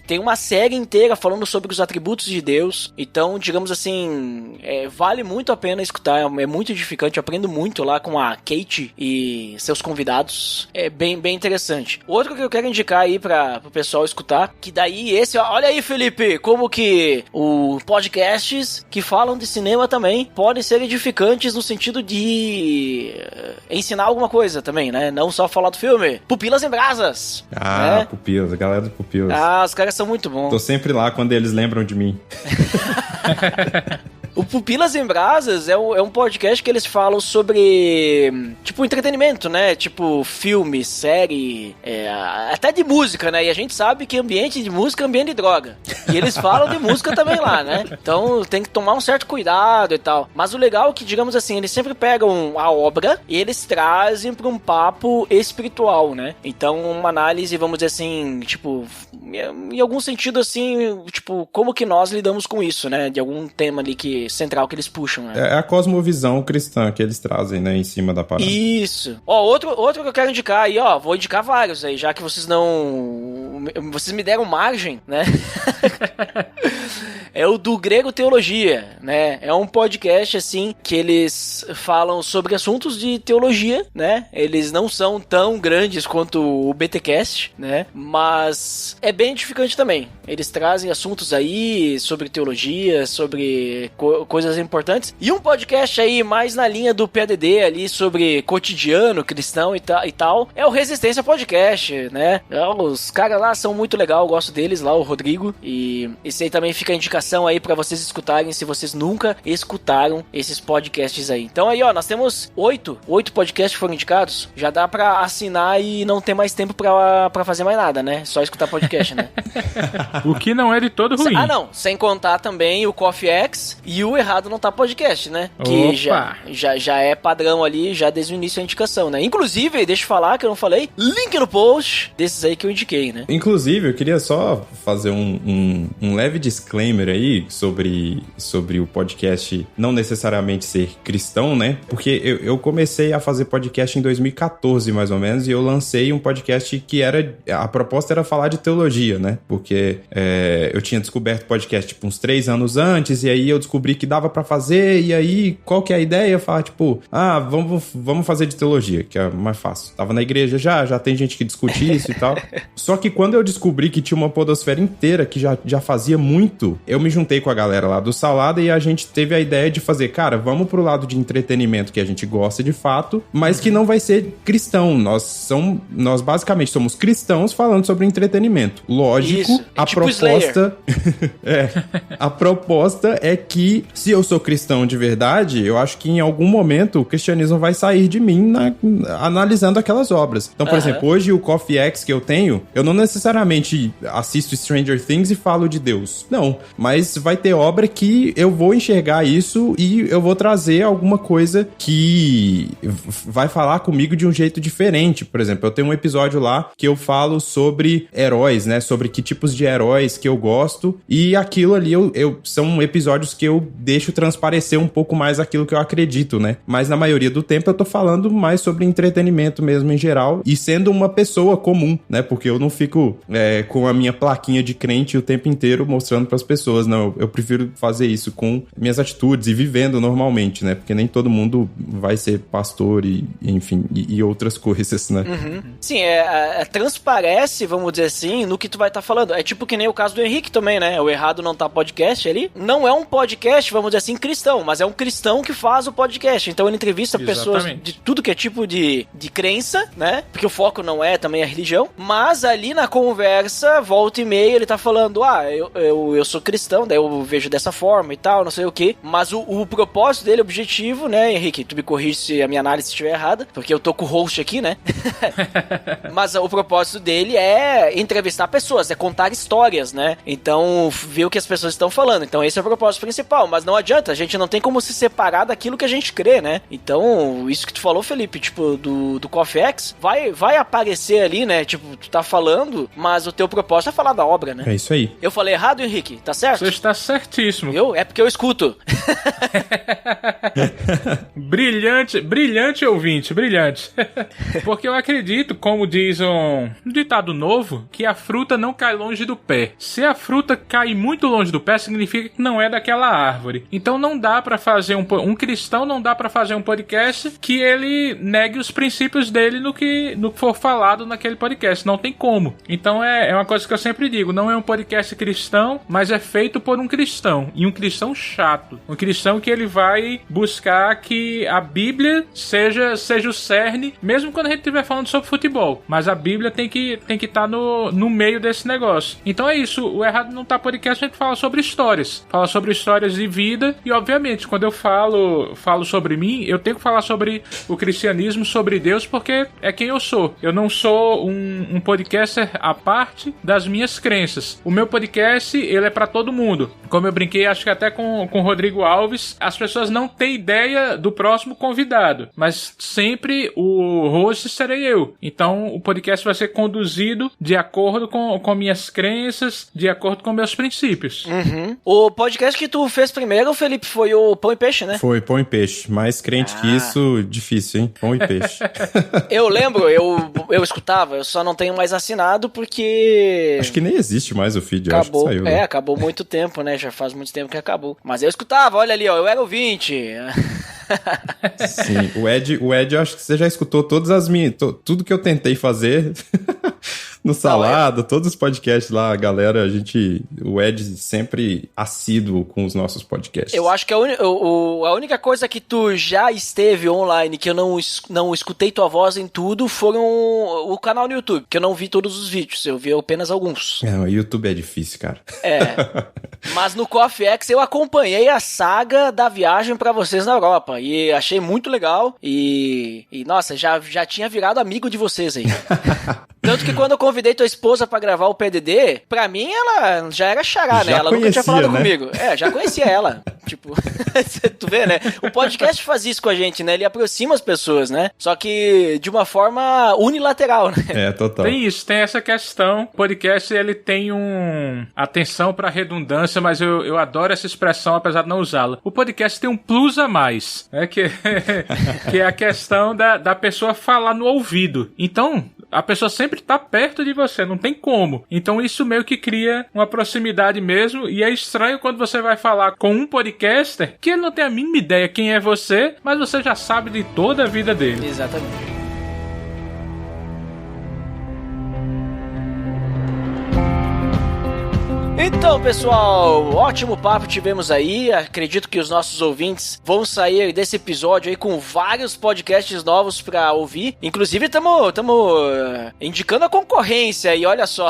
Tem uma série inteira falando sobre os atributos de Deus. Então, digamos assim, vale muito a pena escutar, é muito edificante. Eu aprendo muito lá com a Kate e seus convidados. É bem interessante. Outro que eu quero indicar aí pro pessoal escutar, que daí esse, ó, olha aí, Felipe, como que os podcasts que falam de cinema também podem ser edificantes no sentido de ensinar alguma coisa também, né? Não só falar do filme. Pupilas em Brasas. Né? Pupilas, a galera do Pupilas. Os caras são muito bons. Tô sempre lá quando eles lembram de mim. O Pupilas em Brasas é um podcast que eles falam sobre, tipo, entretenimento, né? Tipo, filme, série, até de música, né? E a gente sabe que ambiente de música é ambiente de droga. E eles falam de música também lá, né? Então tem que tomar um certo cuidado e tal. Mas o legal é que, digamos assim, eles sempre pegam a obra e eles trazem pra um papo espiritual, né? Então uma análise, vamos dizer assim, tipo, em algum sentido assim, tipo, como que nós lidamos com isso, né? De algum tema ali central que eles puxam, né? É a cosmovisão cristã que eles trazem, né, em cima da parada. Isso. Ó, outro que eu quero indicar aí, ó, vou indicar vários aí, já que vocês não vocês me deram margem, né? É o Do Grego Teologia, né? É um podcast, assim, que eles falam sobre assuntos de teologia, né? Eles não são tão grandes quanto o BTcast, né? Mas é bem edificante também. Eles trazem assuntos aí sobre teologia, sobre coisas importantes. E um podcast aí mais na linha do PADD ali, sobre cotidiano cristão e tal, é o Resistência Podcast, né? Os caras lá são muito legais, eu gosto deles lá, o Rodrigo. E esse aí também fica a indicação aí pra vocês escutarem, se vocês nunca escutaram esses podcasts aí. Então aí, ó, nós temos 8 podcasts que foram indicados. Já dá pra assinar e não ter mais tempo pra fazer mais nada, né? Só escutar podcast, né? O que não é de todo ruim. Ah, não. Sem contar também o Coffee X e o Errado Não Tá Podcast, né? Que já é padrão ali, já desde o início a indicação, né? Inclusive, deixa eu falar que eu não falei, link no post desses aí que eu indiquei, né? Inclusive, eu queria só fazer um leve disclaimer aí sobre o podcast não necessariamente ser cristão, né? Porque eu comecei a fazer podcast em 2014, mais ou menos, e eu lancei um podcast que a proposta era falar de teologia, né? Porque eu tinha descoberto podcast, tipo, uns 3 anos antes, e aí eu descobri que dava pra fazer, e aí, qual que é a ideia? Falar, tipo, vamos fazer de teologia, que é mais fácil. Tava na igreja já tem gente que discute isso e tal. Só que quando eu descobri que tinha uma podosfera inteira que já fazia muito, eu me juntei com a galera lá do Salada e a gente teve a ideia de fazer, cara, vamos pro lado de entretenimento que a gente gosta de fato, mas que não vai ser cristão. Nós basicamente somos cristãos falando sobre entretenimento. Lógico, isso. A tipo proposta a proposta é que, se eu sou cristão de verdade, eu acho que em algum momento o cristianismo vai sair de mim analisando aquelas obras. Então, por exemplo, hoje o Coffee X que eu tenho, eu não necessariamente assisto Stranger Things e falo de Deus. Não, mas vai ter obra que eu vou enxergar isso e eu vou trazer alguma coisa que vai falar comigo de um jeito diferente. Por exemplo, eu tenho um episódio lá que eu falo sobre heróis, né? Sobre que tipos de heróis que eu gosto, e aquilo ali são episódios que eu deixo transparecer um pouco mais aquilo que eu acredito, né? Mas na maioria do tempo eu tô falando mais sobre entretenimento mesmo em geral, e sendo uma pessoa comum, né? Porque eu não fico com a minha plaquinha de crente o tempo inteiro mostrando pras pessoas, não. Eu prefiro fazer isso com minhas atitudes e vivendo normalmente, né? Porque nem todo mundo vai ser pastor e enfim, e outras coisas, né? Uhum. Sim, transparece, vamos dizer assim, no que tu vai estar falando. É tipo que nem o caso do Henrique também, né? O Errado Não Tá Podcast ali. Não é um podcast, vamos dizer assim, cristão, mas é um cristão que faz o podcast. Então ele entrevista pessoas de tudo que é tipo de crença, né? Porque o foco não é também a religião. Mas ali na conversa, volta e meia, ele tá falando, eu sou cristão, daí eu vejo dessa forma e tal, não sei o quê. Mas o propósito dele, o objetivo, né, Henrique? Tu me corrige se a minha análise estiver errada, porque eu tô com o host aqui, né? Mas o propósito dele é entrevistar pessoas, é contar histórias, né? Então, ver o que as pessoas estão falando. Então, esse é o propósito principal. Mas não adianta, a gente não tem como se separar daquilo que a gente crê, né? Então, isso que tu falou, Felipe, tipo, do Coffee X, vai aparecer ali, né? Tipo, tu tá falando, mas o teu propósito é falar da obra, né? É isso aí. Eu falei errado, Henrique? Tá certo? Você está certíssimo. É porque eu escuto. Brilhante ouvinte, brilhante. Porque eu acredito, como diz um ditado novo, que a fruta não cai longe do pé. Se a fruta cai muito longe do pé, significa que não é daquela árvore. Então não dá pra fazer um cristão não dá pra fazer um podcast que ele negue os princípios dele no que for falado naquele podcast. Não tem como. Então é uma coisa que eu sempre digo, não é um podcast cristão, mas é feito por um cristão. E um cristão chato. Um cristão que ele vai buscar que a Bíblia seja o cerne, mesmo quando a gente estiver falando sobre futebol. Mas a Bíblia tem que estar no meio desse negócio. Então é isso. O Errado Não Tá Podcast, a gente fala sobre histórias. Fala sobre histórias de vida. E, obviamente, quando eu falo sobre mim, eu tenho que falar sobre o cristianismo, sobre Deus, porque é quem eu sou. Eu não sou um podcaster à parte das minhas crenças. O meu podcast, ele é pra todo mundo. Como eu brinquei, acho que até com o Rodrigo Alves, as pessoas não têm ideia do próximo convidado, mas sempre o host serei eu. Então o podcast vai ser conduzido de acordo com minhas crenças, de acordo com meus princípios. Uhum. O podcast que tu fez primeiro, Felipe, foi o Pão e Peixe, né? Foi Pão e Peixe. Mais crente que isso, difícil, hein? Pão e Peixe. Eu lembro, eu escutava, eu só não tenho mais assinado porque... Acho que nem existe mais o feed, eu acho que saiu. Né? Acabou muito tempo, né? Já faz muito tempo que acabou. Mas eu escutava, olha ali, ó, eu era ouvinte. Sim, o Ed, eu acho que você já escutou todas as minhas... Tudo que eu tentei fazer... No Salado, todos os podcasts lá, galera, o Ed sempre assíduo com os nossos podcasts. Eu acho que a única coisa que tu já esteve online, que eu não escutei tua voz em tudo, foram o canal no YouTube, que eu não vi todos os vídeos, eu vi apenas alguns. O YouTube é difícil, cara. Mas no Coffee X eu acompanhei a saga da viagem pra vocês na Europa, e achei muito legal, e nossa, já tinha virado amigo de vocês aí. Tanto que quando eu convidei tua esposa pra gravar o PDD, pra mim ela já era xará, né? Ela nunca tinha falado comigo. Já conhecia ela. Tipo, tu vê, né? O podcast faz isso com a gente, né? Ele aproxima as pessoas, né? Só que de uma forma unilateral, né? Total. Tem isso, tem essa questão. O podcast, ele tem atenção pra redundância, mas eu adoro essa expressão, apesar de não usá-la. O podcast tem um plus a mais, né? Que é a questão da pessoa falar no ouvido. Então, a pessoa sempre tá perto de você, não tem como. Então isso meio que cria uma proximidade mesmo, e é estranho quando você vai falar com um podcaster que ele não tem a mínima ideia quem é você, mas você já sabe de toda a vida dele. Exatamente. Então, pessoal, ótimo papo tivemos aí. Acredito que os nossos ouvintes vão sair desse episódio aí com vários podcasts novos pra ouvir. Inclusive, estamos indicando a concorrência e olha só.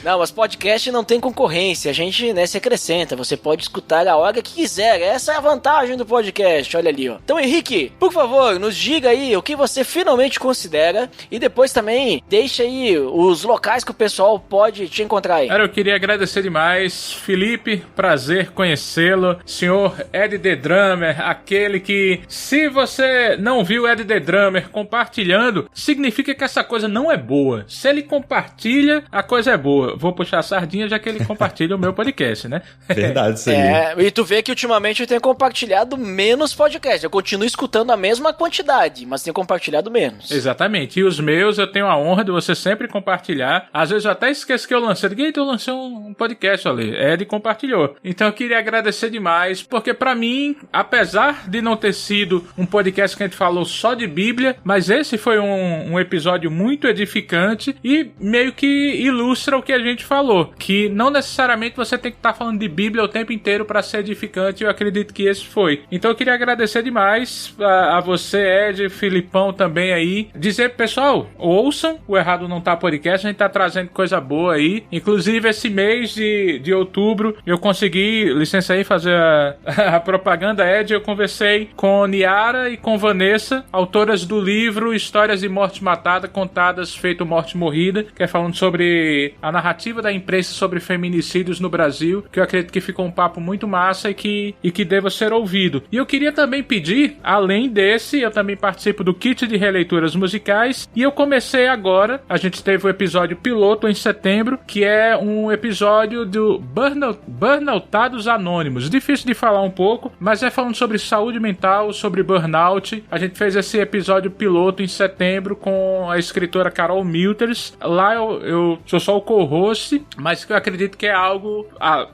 Não, mas podcast não tem concorrência. A gente, né, se acrescenta. Você pode escutar a hora que quiser. Essa é a vantagem do podcast. Olha ali, ó. Então, Henrique, por favor, nos diga aí o que você finalmente considera e depois também deixa aí os locais que o pessoal pode te encontrar aí. Cara, eu queria agradecer demais. Felipe, prazer conhecê-lo. Senhor Ed The Drummer, aquele que, se você não viu Ed The Drummer compartilhando, significa que essa coisa não é boa. Se ele compartilha, a coisa é boa. Vou puxar a sardinha já que ele compartilha o meu podcast, né? Verdade, isso aí. E tu vê que ultimamente eu tenho compartilhado menos podcast. Eu continuo escutando a mesma quantidade, mas tenho compartilhado menos. Exatamente. E os meus, eu tenho a honra de você sempre compartilhar. Às vezes eu até esqueço que eu lancei. Eu lancei um podcast ali. Ed compartilhou. Então eu queria agradecer demais, porque pra mim, apesar de não ter sido um podcast que a gente falou só de Bíblia, mas esse foi um episódio muito edificante e meio que ilustra o que a gente falou, que não necessariamente você tem que estar falando de Bíblia o tempo inteiro pra ser edificante. Eu acredito que esse foi. Então eu queria agradecer demais a você, Ed, Filipão também aí. Dizer, pessoal, ouçam o Errado Não Tá Podcast. A gente tá trazendo coisa boa aí. Inclusive, esse mês de outubro, eu consegui, licença aí, fazer a propaganda, Ed. Eu conversei com Niara e com Vanessa, autoras do livro Histórias de Morte Matada, Contadas Feito Morte Morrida, que é falando sobre a narrativa da imprensa sobre feminicídios no Brasil, que eu acredito que ficou um papo muito massa e que deva ser ouvido. E eu queria também pedir, além desse, eu também participo do kit de releituras musicais, e eu comecei agora, a gente teve o episódio piloto em setembro, que é um episódio do Burnoutados Anônimos. Difícil de falar um pouco, mas é falando sobre saúde mental, sobre burnout. A gente fez esse episódio piloto em setembro com a escritora Carol Milters. Lá eu sou só o co-host, mas que eu acredito que é algo,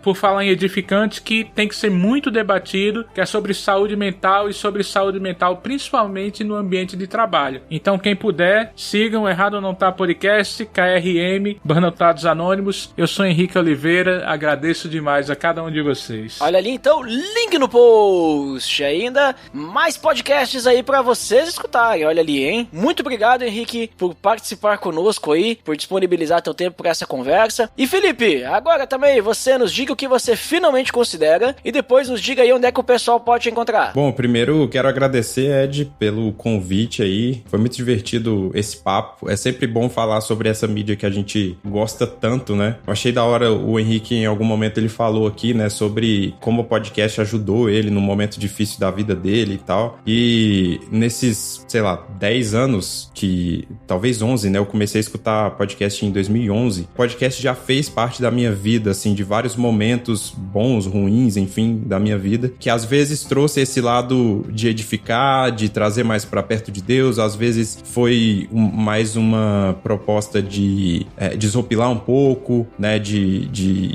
por falar em edificante, que tem que ser muito debatido, que é sobre saúde mental e sobre saúde mental principalmente no ambiente de trabalho. Então quem puder, sigam Errado Não Tá Podcast, KRM, Burnoutados Anônimos. Eu sou Henrique Oliveira, agradeço demais a cada um de vocês. Olha ali então, link no post, ainda mais podcasts aí pra vocês escutarem, olha ali, hein? Muito obrigado, Henrique, por participar conosco aí, por disponibilizar teu tempo pra essa conversa. E Felipe, agora também você nos diga o que você finalmente considera e depois nos diga aí onde é que o pessoal pode te encontrar. Bom, primeiro quero agradecer, Ed, pelo convite aí, foi muito divertido esse papo, é sempre bom falar sobre essa mídia que a gente gente gosta tanto, né? Eu achei da hora, o Henrique em algum momento ele falou aqui, né, sobre como o podcast ajudou ele num momento difícil da vida dele e tal. E nesses, sei lá, 10 anos, que talvez 11, né, eu comecei a escutar podcast em 2011. O podcast já fez parte da minha vida, assim, de vários momentos bons, ruins, enfim, da minha vida, que às vezes trouxe esse lado de edificar, de trazer mais pra perto de Deus, às vezes foi mais uma proposta de desopilar um pouco, né, de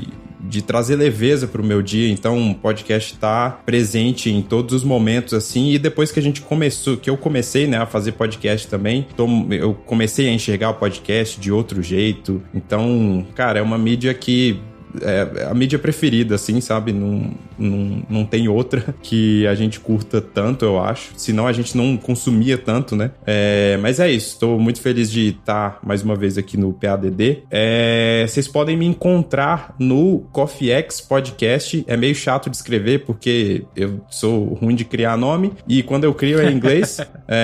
trazer leveza pro meu dia. Então o podcast tá presente em todos os momentos, assim, e depois que eu comecei, né, a fazer podcast também, eu comecei a enxergar o podcast de outro jeito. Então, cara, é uma mídia que é a mídia preferida, assim, sabe? Não tem outra que a gente curta tanto, eu acho. Senão a gente não consumia tanto, né? Mas é isso. Estou muito feliz de estar mais uma vez aqui no PADD. Vocês podem me encontrar no Coffee X Podcast. É meio chato de escrever porque eu sou ruim de criar nome. E quando eu crio é em inglês.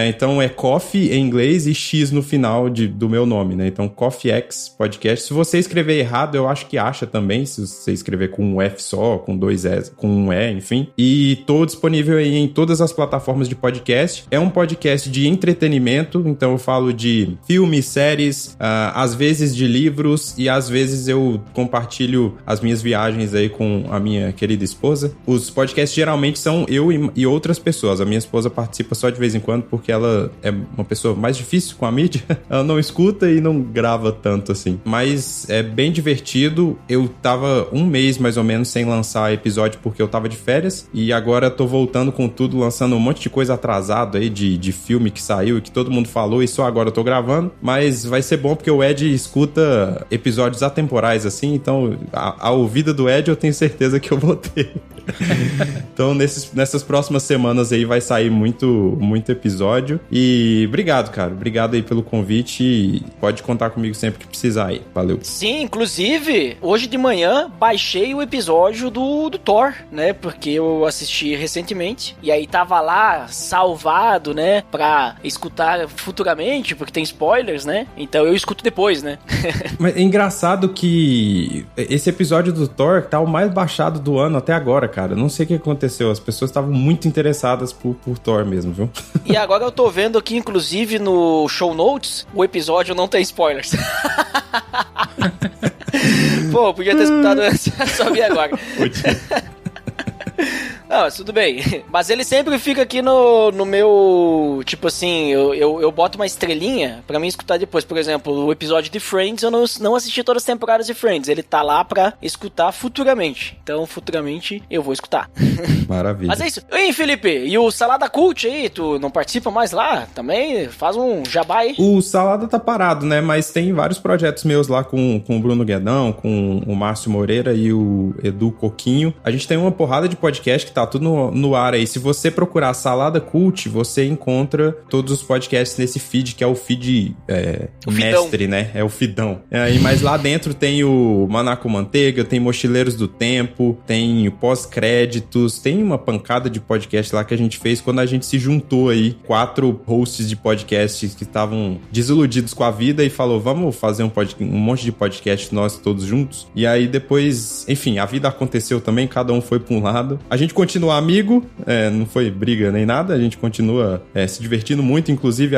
Então é Coffee em inglês e X no final do meu nome, né? Então Coffee X Podcast. Se você escrever errado, eu acho que acha também. Se você escrever com um F só, com dois S, com um E, enfim. E tô disponível aí em todas as plataformas de podcast. É um podcast de entretenimento, então eu falo de filmes, séries, às vezes de livros, e às vezes eu compartilho as minhas viagens aí com a minha querida esposa. Os podcasts geralmente são eu e outras pessoas. A minha esposa participa só de vez em quando porque ela é uma pessoa mais difícil com a mídia. Ela não escuta e não grava tanto assim. Mas é bem divertido. Eu tava um mês mais ou menos sem lançar episódio porque eu tava de férias, e agora tô voltando com tudo, lançando um monte de coisa atrasado aí de filme que saiu e que todo mundo falou, e só agora eu tô gravando. Mas vai ser bom porque o Ed escuta episódios atemporais assim, então a ouvida do Ed eu tenho certeza que eu vou ter. Então nessas próximas semanas aí vai sair muito episódio. E obrigado, cara, obrigado aí pelo convite, e pode contar comigo sempre que precisar aí. Valeu. Sim, inclusive hoje de manhã baixei o episódio do Thor, né, porque eu assisti recentemente, e aí tava lá salvado, né, pra escutar futuramente, porque tem spoilers, né, então eu escuto depois, né. Mas é engraçado que esse episódio do Thor tá o mais baixado do ano até agora, cara. Não sei o que aconteceu, as pessoas estavam muito interessadas por Thor mesmo, viu? E agora eu tô vendo aqui, inclusive, no show notes, o episódio não tem spoilers. Pô, podia ter escutado antes, só vi agora. Não, mas tudo bem. Mas ele sempre fica aqui no meu... Tipo assim, eu boto uma estrelinha pra mim escutar depois. Por exemplo, o episódio de Friends, eu não assisti todas as temporadas de Friends. Ele tá lá pra escutar futuramente. Então, futuramente, eu vou escutar. Maravilha. Mas é isso. E Felipe, e o Salada Cult aí? Tu não participa mais lá? Também faz um jabá aí. O Salada tá parado, né? Mas tem vários projetos meus lá com o Bruno Guedão, com o Márcio Moreira e o Edu Coquinho. A gente tem uma porrada de podcast que tá tudo no ar aí. Se você procurar Salada Cult, você encontra todos os podcasts nesse feed, que é o feed mestre, né? É o feedão. Mas lá dentro tem o Maná com Manteiga, tem Mochileiros do Tempo, tem o Pós-Créditos, tem uma pancada de podcast lá que a gente fez quando a gente se juntou aí, 4 hosts de podcasts que estavam desiludidos com a vida e falou, vamos fazer um monte de podcast nós todos juntos. E aí depois, enfim, a vida aconteceu também, cada um foi pra um lado. A gente continua amigo, não foi briga nem nada, a gente continua se divertindo muito, inclusive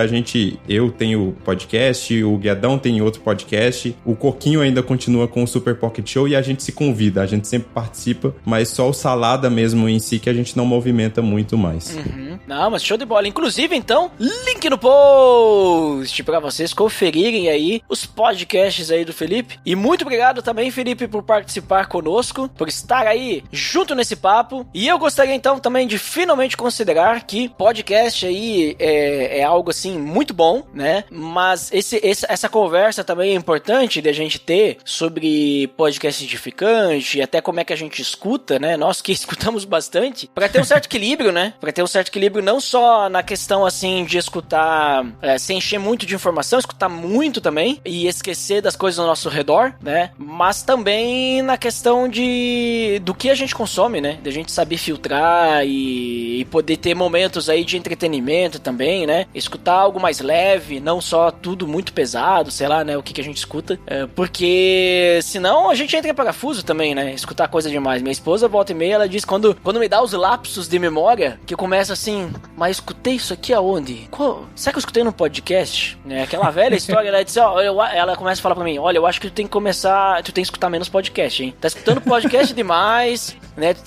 eu tenho podcast, o Guedão tem outro podcast, o Coquinho ainda continua com o Super Pocket Show, e a gente se convida, a gente sempre participa, mas só o Salada mesmo em si que a gente não movimenta muito mais. Uhum. Não, mas show de bola. Inclusive, então, link no post pra vocês conferirem aí os podcasts aí do Felipe. E muito obrigado também, Felipe, por participar conosco, por estar aí junto nesse papo. E eu gostaria então também de finalmente considerar que podcast aí é algo assim muito bom, né? Mas essa conversa também é importante de a gente ter sobre podcast edificante e até como é que a gente escuta, né? Nós que escutamos bastante, pra ter um certo equilíbrio, né? Pra ter um certo equilíbrio equilíbrio não só na questão, assim, de escutar se encher muito de informação, escutar muito também, e esquecer das coisas ao nosso redor, né? Mas também na questão do que a gente consome, né? De a gente saber filtrar e poder ter momentos aí de entretenimento também, né? Escutar algo mais leve, não só tudo muito pesado, sei lá, né? O que a gente escuta. Porque senão a gente entra em parafuso também, né? Escutar coisa demais. Minha esposa, volta e meia, ela diz quando me dá os lapsos de memória, que eu começo assim, mas escutei isso aqui aonde? Será que eu escutei no podcast? Né? Aquela velha história, ela diz, ela começa a falar pra mim, olha, eu acho que tu tem que escutar menos podcast, hein? Tá escutando podcast demais, né? Tu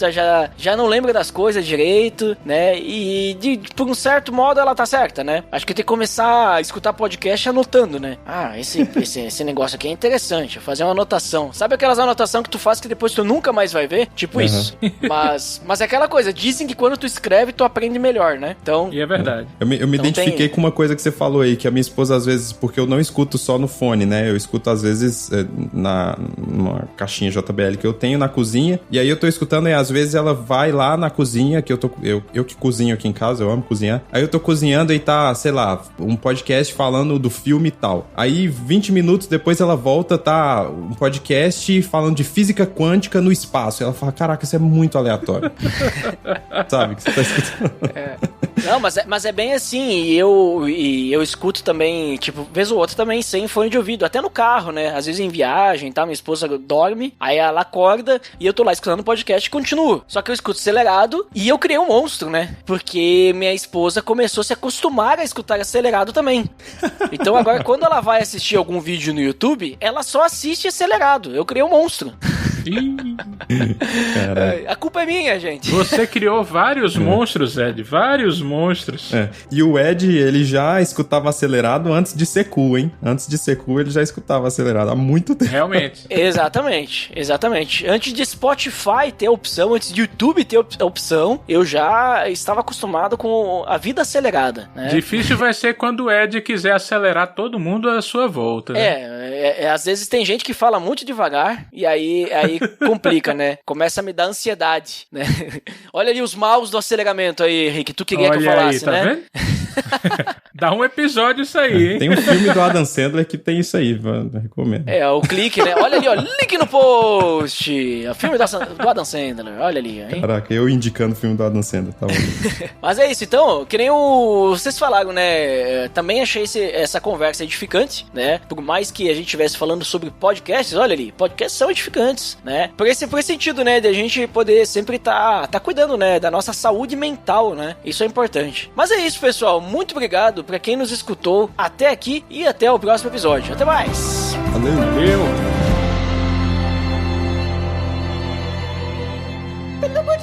já não lembra das coisas direito, né? E por um certo modo ela tá certa, né? Acho que tem que começar a escutar podcast anotando, né? Ah, esse negócio aqui é interessante, vou fazer uma anotação. Sabe aquelas anotações que tu faz que depois tu nunca mais vai ver? Tipo isso. Mas é aquela coisa, dizem que quando tu escreve, tu aprende melhor, né? Então... E é verdade. Eu me identifiquei com uma coisa que você falou aí, que a minha esposa às vezes, porque eu não escuto só no fone, né? Eu escuto às vezes numa caixinha JBL que eu tenho na cozinha, e aí eu tô escutando e às vezes ela vai lá na cozinha, que eu que cozinho aqui em casa, eu amo cozinhar, aí eu tô cozinhando e tá, sei lá, um podcast falando do filme e tal. Aí 20 minutos depois ela volta, tá um podcast falando de física quântica no espaço. Ela fala, caraca, isso é muito aleatório. Sabe, que você tá escutando. Não, mas é bem assim, e eu escuto também, tipo, vez ou outra também sem fone de ouvido, até no carro, né? Às vezes em viagem, tá? Minha esposa dorme, aí ela acorda e eu tô lá escutando o podcast e continuo. Só que eu escuto acelerado e eu criei um monstro, né? Porque minha esposa começou a se acostumar a escutar acelerado também. Então agora, quando ela vai assistir algum vídeo no YouTube, ela só assiste acelerado. Eu criei um monstro. A culpa é minha, gente. Você criou vários monstros, Ed. Vários monstros. E o Ed, ele já escutava acelerado antes de ser cool, hein? Antes de ser cool, ele já escutava acelerado há muito tempo. Realmente. Exatamente. Antes de Spotify ter a opção, antes de YouTube ter a opção, eu já estava acostumado com a vida acelerada, né? Difícil vai ser quando o Ed quiser acelerar todo mundo à sua volta, né? Às vezes tem gente que fala muito devagar e aí complica, né? Começa a me dar ansiedade, né? Olha ali os maus do aceleramento aí, Rick. Tu queria que eu falasse, tá né? Vendo? Dá um episódio isso aí, hein? Tem um filme do Adam Sandler que tem isso aí, eu recomendo. O clique, né? Olha ali, ó, link no post. O filme do Adam Sandler, olha ali, hein? Caraca, eu indicando o filme do Adam Sandler, tá bom. Mas é isso, então, que nem vocês falaram, né? Também achei essa conversa edificante, né? Por mais que a gente estivesse falando sobre podcasts, olha ali, podcasts são edificantes, né? Por esse sentido, né? De a gente poder sempre tá cuidando, né? Da nossa saúde mental, né? Isso é importante. Mas é isso, pessoal. Muito obrigado pra quem nos escutou até aqui e até o próximo episódio. Até mais! Valeu! Pelo amor